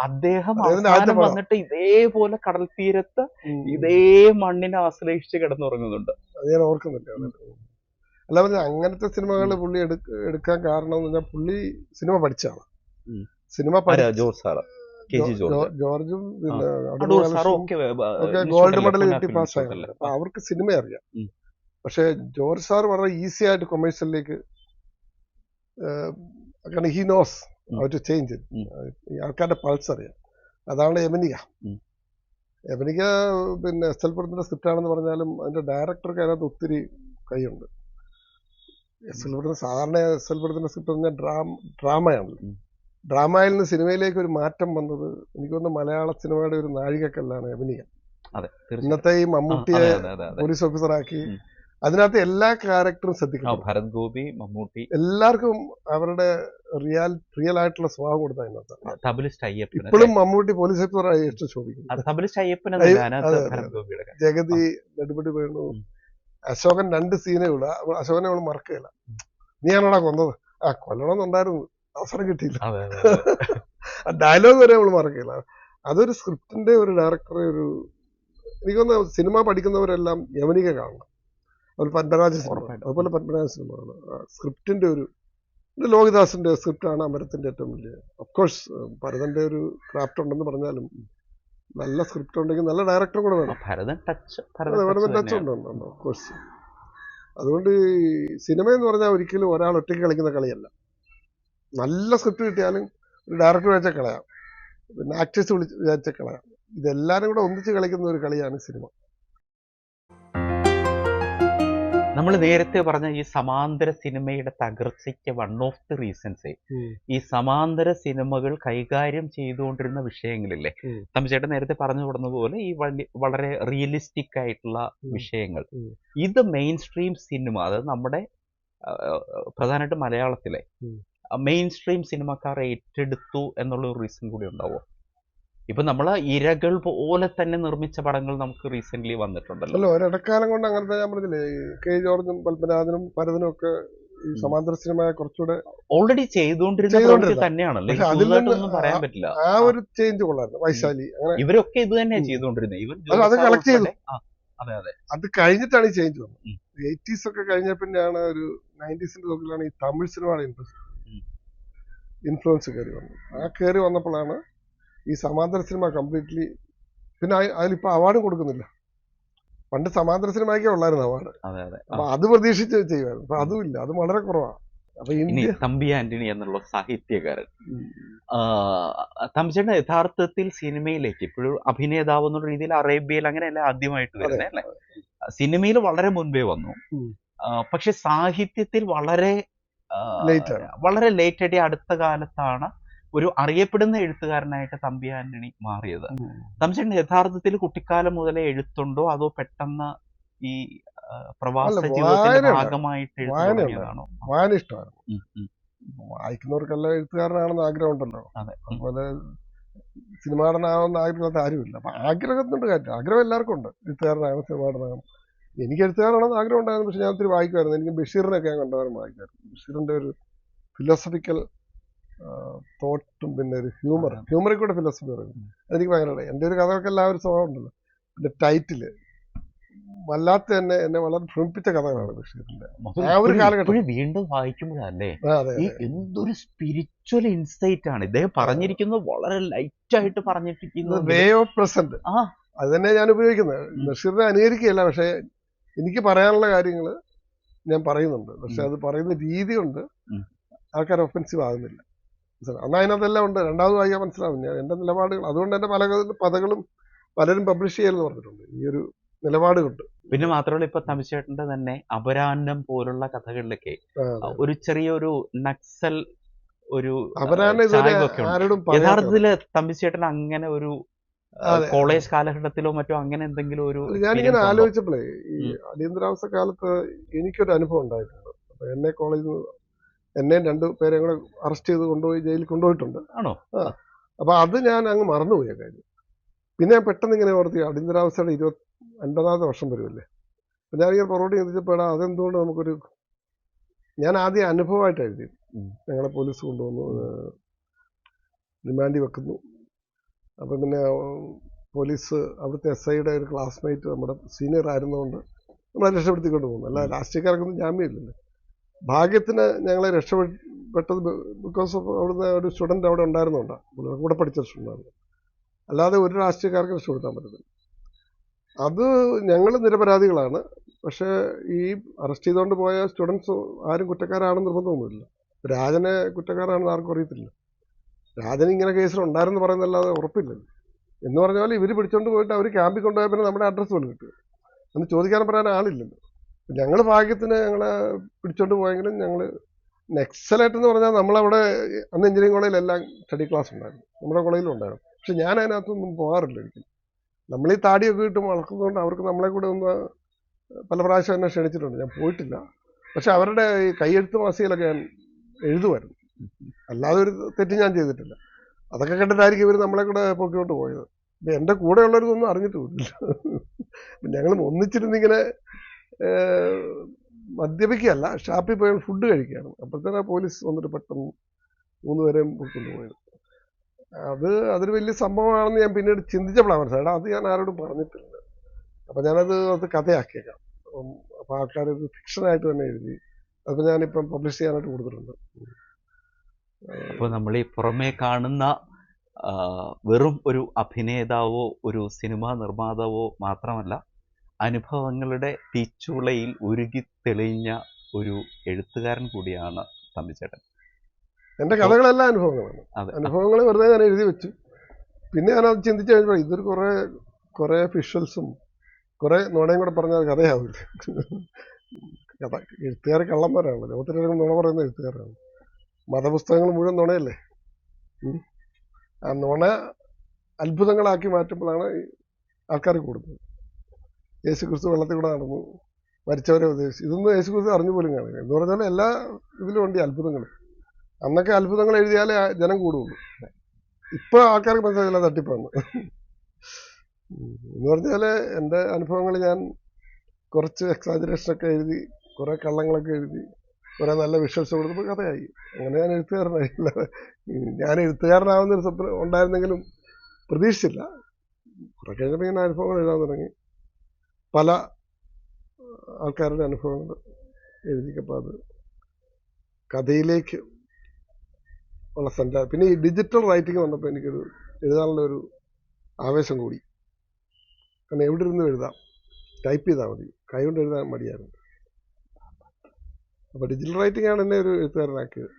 അദ്ദേഹം അദ്ദേഹത്തിന്റെ അവസാനം ആദ്യത്തെ പടം. വന്നിട്ട് ഇതേപോലെ കടൽ തീരത്ത് ഉം. ഇതേ മണ്ണിനെ ആശ്രയിച്ച് കിടന്നുറങ്ങുന്നുണ്ട്. അത് ഞാൻ ഓർക്കുന്നില്ല. അല്ല പറഞ്ഞ അങ്ങനത്തെ സിനിമകൾ പുള്ളി എടുക്കാൻ കാരണം എന്ന് പറഞ്ഞാൽ പുള്ളി സിനിമ പഠിച്ചാണ്. ഉം. Cinema George sir, K G George. ജോർജും പിന്നെ അടൂർ സാറും ഒക്കെ ഗോൾഡ് മെഡൽ പൂനെ കിട്ടി ഫിലിം പാസ്സായി. ഇൻസ്റ്റിറ്റ്യൂട്ടിൽ. അപ്പൊ അവർക്ക് സിനിമ അറിയാം. ഉം. പക്ഷെ ജോർജ് സാർ വളരെ ഈസി ആയിട്ട് കൊമേഴ്സ്യലിലേക്ക്, കാരണം he knows how to change. ആൾക്കാരുടെ പൾസ് അറിയാം. അതാണ് യവനിക. ഉം. യവനിക പിന്നെ എസ് എൽ പുരത്തിന്റെ സ്ക്രിപ്റ്റ് ആണെന്ന് പറഞ്ഞാലും അതിന്റെ ഡയറക്ടർക്ക് അതിനകത്ത് ഒത്തിരി കൈയുണ്ട്. സാധാരണ എസ് എൽ പുരത്തിന്റെ സ്ക്രിപ്റ്റ് പറഞ്ഞാൽ ഡ്രാമയാണല്ലോ. ഉം. ഡ്രാമയിൽ നിന്ന് സിനിമയിലേക്ക് ഒരു മാറ്റം വന്നത് എനിക്ക് തോന്നുന്നു മലയാള സിനിമയുടെ ഒരു നാഴികക്കല്ലാണ് യവനിക. അതെ, തീർച്ചയായും. ഇന്നത്തെ ഈ മമ്മൂട്ടിയെ അതെ. പോലീസ് ഓഫീസറാക്കി ഉം. അതിനകത്ത് എല്ലാ ക്യാരക്ടറും ശ്രദ്ധിക്കണം. ഭരത് ഗോപി, മമ്മൂട്ടി, എല്ലാവർക്കും അവരുടെ റിയൽ ആയിട്ടുള്ള സ്വഭാവം കൊടുത്ത അതിനകത്ത്. തബലിസ്റ്റ് അയ്യപ്പൻ. ഇപ്പോഴും മമ്മൂട്ടി പോലീസ് ഓഫീസറായി ഇഷ്ടം ചോദിക്കുന്നു. തബലിസ്റ്റ് അയ്യപ്പൻ അതെ, ഭരത് ഗോപിയുടെ. ജഗതി നെടുപടി വേണു, അശോകൻ 2 സീനേ ഉള്ളു. അശോകനെ അവള് മറക്കുകയില്ല. നീയാണോടാ കൊന്നത്? കൊല്ലണമെന്നുണ്ടായിരുന്നു, അവസരം കിട്ടിയില്ല. ഡയലോഗ് വരെ അവള് മറക്കില്ല. അതൊരു സ്ക്രിപ്റ്റിന്റെ ഒരു ഡയറക്ടറെ എനിക്കൊന്ന് സിനിമ പഠിക്കുന്നവരെല്ലാം യവനിക കാണണം. അതുപോലെ പത്മരാജ സിനിമ, അതുപോലെ പത്മരാജ സിനിമയാണ് സ്ക്രിപ്റ്റിന്റെ ലോഹിദാസിന്റെ സ്ക്രിപ്റ്റാണ് അമരത്തിന്റെ ഏറ്റവും വലിയ. ഓഫ്കോഴ്സ് ഭരതന്റെ ഒരു ക്രാഫ്റ്റ് ഉണ്ടെന്ന് പറഞ്ഞാലും നല്ല സ്ക്രിപ്റ്റ് ഉണ്ടെങ്കിൽ നല്ല ഡയറക്ടർ കൂടെ വേണം. ഭരതൻ ടച്ച് ഉണ്ട് ഓഫ്കോഴ്സ്. അതുകൊണ്ട് സിനിമ എന്ന് പറഞ്ഞാൽ ഒരിക്കലും ഒരാൾ ഒറ്റയ്ക്ക് കളിക്കുന്ന കളിയല്ല. നല്ല സ്ക്രിപ്റ്റ് കിട്ടിയാലും ഒരു ഡയറക്ടർ വെച്ചാൽ കളയാം, പിന്നെ ആക്ടേഴ്സ് വിചാരിച്ചാൽ കളയാം. ഇതെല്ലാരും കൂടെ ഒന്നിച്ച് കളിക്കുന്ന ഒരു കളിയാണ് സിനിമ. നമ്മൾ നേരത്തെ പറഞ്ഞ ഈ സമാന്തര സിനിമയുടെ തകർച്ചയ്ക്ക് വൺ ഓഫ് ദി റീസൺസ് ഈ സമാന്തര സിനിമകൾ കൈകാര്യം ചെയ്തുകൊണ്ടിരുന്ന വിഷയങ്ങളില്ലേ. തമ്പിച്ചേട്ടൻ നേരത്തെ പറഞ്ഞു കൊടുന്നതുപോലെ ഈ വളരെ റിയലിസ്റ്റിക് ആയിട്ടുള്ള വിഷയങ്ങൾ, ഇത് മെയിൻ സ്ട്രീം സിനിമ, അതായത് നമ്മുടെ പ്രധാനമായിട്ട് മലയാളത്തിലെ മെയിൻ സ്ട്രീം സിനിമക്കാർ ഏറ്റെടുത്തു എന്നുള്ള ഒരു റീസൺ കൂടി ഉണ്ടാവുമോ? ഇപ്പൊ നമ്മള് ഇരകൾ പോലെ തന്നെ നിർമ്മിച്ച പടങ്ങൾ നമുക്ക് റീസെന്റ് വന്നിട്ടുണ്ടല്ലോ. ഒരിടക്കാലം കൊണ്ട് അങ്ങനത്തെ ഞാൻ പറഞ്ഞില്ലേ, കെ ജോർജും പത്മനാഭനും ഭരതനും ഒക്കെ ഈ സമാന്തര സിനിമ കുറച്ചുകൂടെ ഓൾറെഡി ചെയ്തുകൊണ്ടിരുന്ന തന്നെയാണല്ലോ. അതിലൊന്നും പറയാൻ പറ്റില്ല. ആ ഒരു ചേഞ്ച് കൊള്ളായിരുന്നു. വൈശാലി, അങ്ങനെ ഇവരൊക്കെ ഇത് തന്നെയാണ് ചെയ്തുകൊണ്ടിരുന്നത്. അത് കളക്ട് ചെയ്തു. അതെ അതെ, അത് കഴിഞ്ഞിട്ടാണ് ഈ ചേഞ്ച് വന്നത്. 80s ഒക്കെ കഴിഞ്ഞ പിന്നെയാണ് ഒരു 90s തോക്കിലാണ് ഈ തമിഴ് സിനിമയുടെ ഇൻഫ്ലുവൻസ് കയറി വന്നത്. ആ കയറി വന്നപ്പോഴാണ് ഈ സമാന്തര സിനിമ കംപ്ലീറ്റ്ലി. പിന്നെ അതിലിപ്പോ അവാർഡും കൊടുക്കുന്നില്ല. പണ്ട് സമാന്തര സിനിമയ്ക്കേ ഉള്ളായിരുന്നു അവാർഡ്. അപ്പൊ അത് പ്രതീക്ഷിച്ച് ചെയ്യുമായിരുന്നു. അപ്പൊ അതുമില്ല, അത് വളരെ കുറവാണ്. അപ്പൊ തമ്പി ആന്റണി എന്നുള്ള സാഹിത്യകാരൻ, തമ്പിച്ചേട്ടൻ യഥാർത്ഥത്തിൽ സിനിമയിലേക്ക് ഇപ്പോഴും അഭിനേതാവ് എന്നുള്ള രീതിയിൽ അറേബ്യയിൽ അങ്ങനെയല്ല ആദ്യമായിട്ട് വരുന്നത് അല്ലേ. സിനിമയിൽ വളരെ മുൻപേ വന്നു, പക്ഷെ സാഹിത്യത്തിൽ വളരെ ലേറ്റ് ആയിട്ട് അടുത്ത കാലത്താണ് ഒരു അറിയപ്പെടുന്ന എഴുത്തുകാരനായിട്ട് തമ്പി ആന്റണി മാറിയത്. തമ്പിച്ചേട്ടൻ യഥാർത്ഥത്തിൽ കുട്ടിക്കാലം മുതലേ എഴുത്തുണ്ടോ അതോ പെട്ടെന്ന് ഈ പ്രവാസ ജീവിതത്തിന്റെ ഭാഗമായിട്ട് എഴുതാണോ? വായന ഇഷ്ടമാണ്. വായിക്കുന്നവർക്കെല്ലാം എഴുത്തുകാരനാണെന്ന് ആഗ്രഹം ഉണ്ടല്ലോ. അതുപോലെ സിനിമാടനാണെന്ന് ആഗ്രഹമില്ലാത്ത ആരുമില്ല. അപ്പൊ ആഗ്രഹത്തിനുണ്ട് കാര്യം, ആഗ്രഹം എല്ലാവർക്കും ഉണ്ട്. എഴുത്തുകാരനാകണം, സിനിമാടനാകണം. എനിക്ക് എഴുത്തുകാരാണെന്ന് ആഗ്രഹം ഉണ്ടായിരുന്നു. പക്ഷെ ഞാൻ ഒത്തിരി വായിക്കുമായിരുന്നു. എനിക്ക് ബഷീറിനൊക്കെ ഞാൻ കണ്ടവരും വായിക്കുമായിരുന്നു. ബഷീറിന്റെ ഒരു ഫിലോസഫിക്കൽ തോട്ടും പിന്നെ ഒരു ഹ്യൂമറിൽ കൂടെ ഫിലോസഫി പറയും. അതെനിക്ക് ഭയങ്കര എൻ്റെ ഒരു കഥകൾക്ക് എല്ലാവരും സ്വഭാവം ഉണ്ടല്ലോ. പിന്നെ ടൈറ്റില് വല്ലാത്ത എന്നെ വളരെ ഭ്രമിപ്പിച്ച കഥകളാണ് ബഷീറിന്റെ. മധു ആ ഒരു കാലഘട്ടം. ഇപ്പോഴും വീണ്ടും വായിക്കുമ്പോഴല്ലേ അതെ ഈ എന്തൊരു സ്പിരിച്വൽ ഇൻസൈറ്റ് ആണ് ഇദ്ദേഹം പറഞ്ഞിരിക്കുന്നത്. വളരെ ലൈറ്റ് ആയിട്ട് പറഞ്ഞിരിക്കുന്നത്. വേ ഓഫ് പ്രസന്റ് ആ അത് തന്നെ ഞാൻ ഉപയോഗിക്കുന്നത്. ബഷീറിനെ അനുകരിക്കുകയല്ല, പക്ഷെ എനിക്ക് പറയാനുള്ള കാര്യങ്ങൾ ഞാൻ പറയുന്നുണ്ട്. പക്ഷെ അത് പറയുന്ന രീതി കൊണ്ട് ഉം. ആൾക്കാർ ഒഫൻസീവ് ആകുന്നില്ല. അന്ന് അതിനകത്തെല്ലാം ഉണ്ട്. രണ്ടാമത് വായിക്കാൻ മനസ്സിലാവും ഞാൻ എൻ്റെ നിലപാടുകൾ. അതുകൊണ്ട് എൻ്റെ പല പദങ്ങളും പലരും പബ്ലിഷ് ചെയ്യലെന്ന് പറഞ്ഞിട്ടുണ്ട് ഈ ഒരു നിലപാട് കൊണ്ട്. പിന്നെ മാത്രമല്ല ഇപ്പൊ തമിഴ്ചേട്ടന്റെ തന്നെ അപരാഹ്നം പോലുള്ള കഥകളിലൊക്കെ ഒരു ചെറിയൊരു നക്സൽ ഒരു അവരാണ് ഇതുവരെ ചായ്വൊക്കെ ഉണ്ട്. ആരോടും പറയാത്തത്. യഥാർത്ഥത്തില് തമിഴ്ചേട്ടൻ അങ്ങനെ ഒരു കോളേജ് കാലഘട്ടത്തിലോ മറ്റോ അങ്ങനെ എന്തെങ്കിലും ഒരു ഞാനിങ്ങനെ experience ഉണ്ടോ? ആലോചിച്ചപ്പോഴേ ഈ അടിയന്തരാവസ്ഥ കാലത്ത് എനിക്കൊരു അനുഭവം ഉണ്ടായിട്ടുണ്ട്. അപ്പൊ എന്നെ കോളേജിൽ എന്നെയും 2 പേരെ കൂടെ അറസ്റ്റ് ചെയ്ത് കൊണ്ടുപോയി ജയിലിൽ കൊണ്ടുപോയിട്ടുണ്ട്. ആണോ? അപ്പൊ അത് ഞാൻ അങ്ങ് മറന്നുപോയ കാര്യം. പിന്നെ ഞാൻ പെട്ടെന്ന് ഇങ്ങനെ ഓർത്തി അടിയന്തരാവസ്ഥയുടെ 50ാമത്തെ വർഷം വരുമല്ലേ. അപ്പൊ ഞാനിങ്ങനെ പുറകോട്ട് ചിന്തിച്ചപ്പോഴാ അതെന്തുകൊണ്ട് നമുക്കൊരു, ഞാൻ ആദ്യം അനുഭവമായിട്ട് എഴുതി. ഞങ്ങളെ പോലീസ് കൊണ്ടുവന്നു, റിമാൻഡിൽ വെക്കുന്നു. അപ്പം പിന്നെ പോലീസ് അവിടുത്തെ SIയുടെ ഒരു ക്ലാസ്മേറ്റ് നമ്മുടെ സീനിയർ ആയിരുന്നുകൊണ്ട് നമ്മളെ രക്ഷപ്പെടുത്തിക്കൊണ്ട് പോകുന്നു. അല്ല രാഷ്ട്രീയക്കാർക്കൊന്നും ജാമ്യമില്ലല്ലോ. ഭാഗ്യത്തിന് ഞങ്ങളെ രക്ഷപ്പെട്ടത് ബിക്കോസ് ഓഫ് അവിടുന്ന് ഒരു സ്റ്റുഡൻറ്റ് അവിടെ ഉണ്ടായിരുന്നുണ്ടാണ്, കൂടെ പഠിച്ച സ്റ്റുഡൻ്റാണ്. അല്ലാതെ ഒരു രാഷ്ട്രീയക്കാർക്ക് രക്ഷപ്പെടുത്താൻ പറ്റത്തില്ല. അത് ഞങ്ങൾ നിരപരാധികളാണ്. പക്ഷേ ഈ അറസ്റ്റ് ചെയ്തുകൊണ്ട് പോയ സ്റ്റുഡൻസ് ആരും കുറ്റക്കാരാണെന്ന് നിർബന്ധമൊന്നുമില്ല. രാജനെ കുറ്റക്കാരാണെന്ന് ആർക്കും അറിയത്തില്ല. രാജൻ ഇങ്ങനെ കേസിലുണ്ടായിരുന്നു പറയുന്നല്ലാതെ ഉറപ്പില്ലല്ലോ. എന്ന് പറഞ്ഞ പോലെ ഇവർ പിടിച്ചോണ്ട് പോയിട്ട് അവർ ക്യാമ്പിൽ കൊണ്ടുപോയാൽ പിന്നെ നമ്മുടെ അഡ്രസ്സ് പോലും കിട്ടുക, എന്ന് ചോദിക്കാൻ പറയാൻ ആളില്ലല്ലോ. ഞങ്ങൾ ഭാഗ്യത്തിന് ഞങ്ങളെ പിടിച്ചോണ്ട് പോയെങ്കിലും ഞങ്ങൾ നെക്സലായിട്ട് എന്ന് പറഞ്ഞാൽ നമ്മളവിടെ അന്ന് എഞ്ചിനീയറിംഗ് കോളേജിലെല്ലാം സ്റ്റഡി ക്ലാസ് ഉണ്ടായിരുന്നു, നമ്മുടെ കോളേജിലും ഉണ്ടായിരുന്നു. പക്ഷെ ഞാൻ അതിനകത്തൊന്നും പോകാറില്ല ഒരിക്കലും. നമ്മൾ ഈ താടിയൊക്കെ ഇട്ട് വളർത്തുന്നതുകൊണ്ട് അവർക്ക് നമ്മളെ കൂടെ ഒന്ന് പല പ്രാവശ്യം എന്നെ ക്ഷണിച്ചിട്ടുണ്ട്, ഞാൻ പോയിട്ടില്ല. പക്ഷെ അവരുടെ ഈ കയ്യെഴുത്ത് മാസികയിലൊക്കെ ഞാൻ എഴുതുമായിരുന്നു, അല്ലാതെ ഒരു തെറ്റ് ഞാൻ ചെയ്തിട്ടില്ല. അതൊക്കെ കണ്ടിട്ടായിരിക്കും ഇവർ നമ്മളെ കൂടെ പൊക്കിക്കൊണ്ട് പോയത്. ഇപ്പം എൻ്റെ കൂടെയുള്ളവരൊന്നും അറിഞ്ഞിട്ടുമില്ല. ഞങ്ങൾ ഒന്നിച്ചിരുന്നിങ്ങനെ മദ്യപിക്കുകയല്ല, ഷാപ്പിൽ പോയി ഫുഡ് കഴിക്കുകയാണ്. അപ്പോഴത്തേനാ പോലീസ് വന്നിട്ട് പെട്ടെന്ന് 3 പേരെയും കൊണ്ടുപോയത്. അതൊരു വലിയ സംഭവമാണെന്ന് ഞാൻ പിന്നീട് ചിന്തിച്ചപ്പോഴാണ് മനസ്സിലായത്. അത് ഞാൻ ആരോടും പറഞ്ഞിട്ടില്ല. അപ്പം അത് കഥയാക്കിയേക്കാം. അപ്പം ആൾക്കാരൊരു ഫിക്ഷനായിട്ട് തന്നെ എഴുതി. അതിപ്പോൾ ഞാനിപ്പം പബ്ലിഷ് ചെയ്യാനായിട്ട് കൊടുത്തിട്ടുണ്ട്. അപ്പോൾ നമ്മൾ ഈ പുറമേ കാണുന്ന വെറും ഒരു അഭിനേതാവോ ഒരു സിനിമാ നിർമ്മാതാവോ മാത്രമല്ല, അനുഭവങ്ങളുടെ തീച്ചൂളയിൽ ഉരുകി തെളിഞ്ഞ ഒരു എഴുത്തുകാരൻ കൂടിയാണ് തമ്പിച്ചേട്ടൻ. എൻ്റെ കഥകളെല്ലാം അനുഭവങ്ങളാണ്. അതെ. അനുഭവങ്ങൾ വെറുതെ ഞാൻ എഴുതി വെച്ചു. പിന്നെ ഞാനത് ചിന്തിച്ച് കഴിഞ്ഞപ്പോൾ ഇതൊരു കുറേ വിഷ്വൽസും കുറേ നുണയും കൂടെ പറഞ്ഞാൽ കഥയാവില്ല. കഥ എഴുത്തുകാർ കള്ളന്മാരാണ്, ലോകത്തിലെ നുണ പറയുന്ന എഴുത്തുകാരാണ്. മതപുസ്തകങ്ങൾ മുഴുവൻ നുണയല്ലേ. ആ നുണ അത്ഭുതങ്ങളാക്കി മാറ്റുമ്പോഴാണ് ആൾക്കാർ കൂടുന്നത്. യേശു ക്രിസ്തു വെള്ളത്തിൽ കൂടെ നടന്നു, മരിച്ചവരെ ഉപദേശിച്ചു. ഇതൊന്നും യേശു ക്രിസ്തു അറിഞ്ഞു പോലും കാണില്ല. എന്ന് പറഞ്ഞാൽ എല്ലാ ഇതിലും ഉണ്ട് അത്ഭുതങ്ങൾ. അന്നൊക്കെ അത്ഭുതങ്ങൾ എഴുതിയാലേ ജനം കൂടുള്ളൂ. ഇപ്പോൾ ആൾക്കാർക്ക് മനസ്സിലായില്ല തട്ടിപ്പാണ്. എന്ന് പറഞ്ഞാൽ എൻ്റെ അനുഭവങ്ങൾ ഞാൻ കുറച്ച് എക്സാജറേഷനൊക്കെ എഴുതി, കുറേ കള്ളങ്ങളൊക്കെ എഴുതി, കുറേ നല്ല വിഷ്വൽസ് കൊടുത്തപ്പോൾ കഥയായി. അങ്ങനെ ഞാൻ എഴുത്തുകാരനായില്ല. ഞാൻ എഴുത്തുകാരനാവുന്നൊരു സ്വപ്നം ഉണ്ടായിരുന്നെങ്കിലും പ്രതീക്ഷിച്ചില്ല. കുറെ കഴിഞ്ഞപ്പോൾ ഇങ്ങനെ അനുഭവങ്ങൾ എഴുതാൻ തുടങ്ങി. പല ആൾക്കാരുടെ അനുഭവങ്ങൾ എഴുതിക്കപ്പോൾ അത് കഥയിലേക്ക് ഉള്ള സഞ്ചാരം. പിന്നെ ഈ ഡിജിറ്റൽ റൈറ്റിംഗ് വന്നപ്പോൾ എനിക്കൊരു എഴുതാനുള്ള ഒരു ആവേശം കൂടി. കാരണം എവിടെ ഇരുന്നും എഴുതാം, ടൈപ്പ് ചെയ്താൽ മതി, കൈ കൊണ്ട് എഴുതാൻ മടിയായിരുന്നു. അപ്പോൾ ഡിജിറ്റൽ റൈറ്റിംഗ് ആണ് എന്നെ ഒരു എഴുത്തുകാരനാക്കിയത്.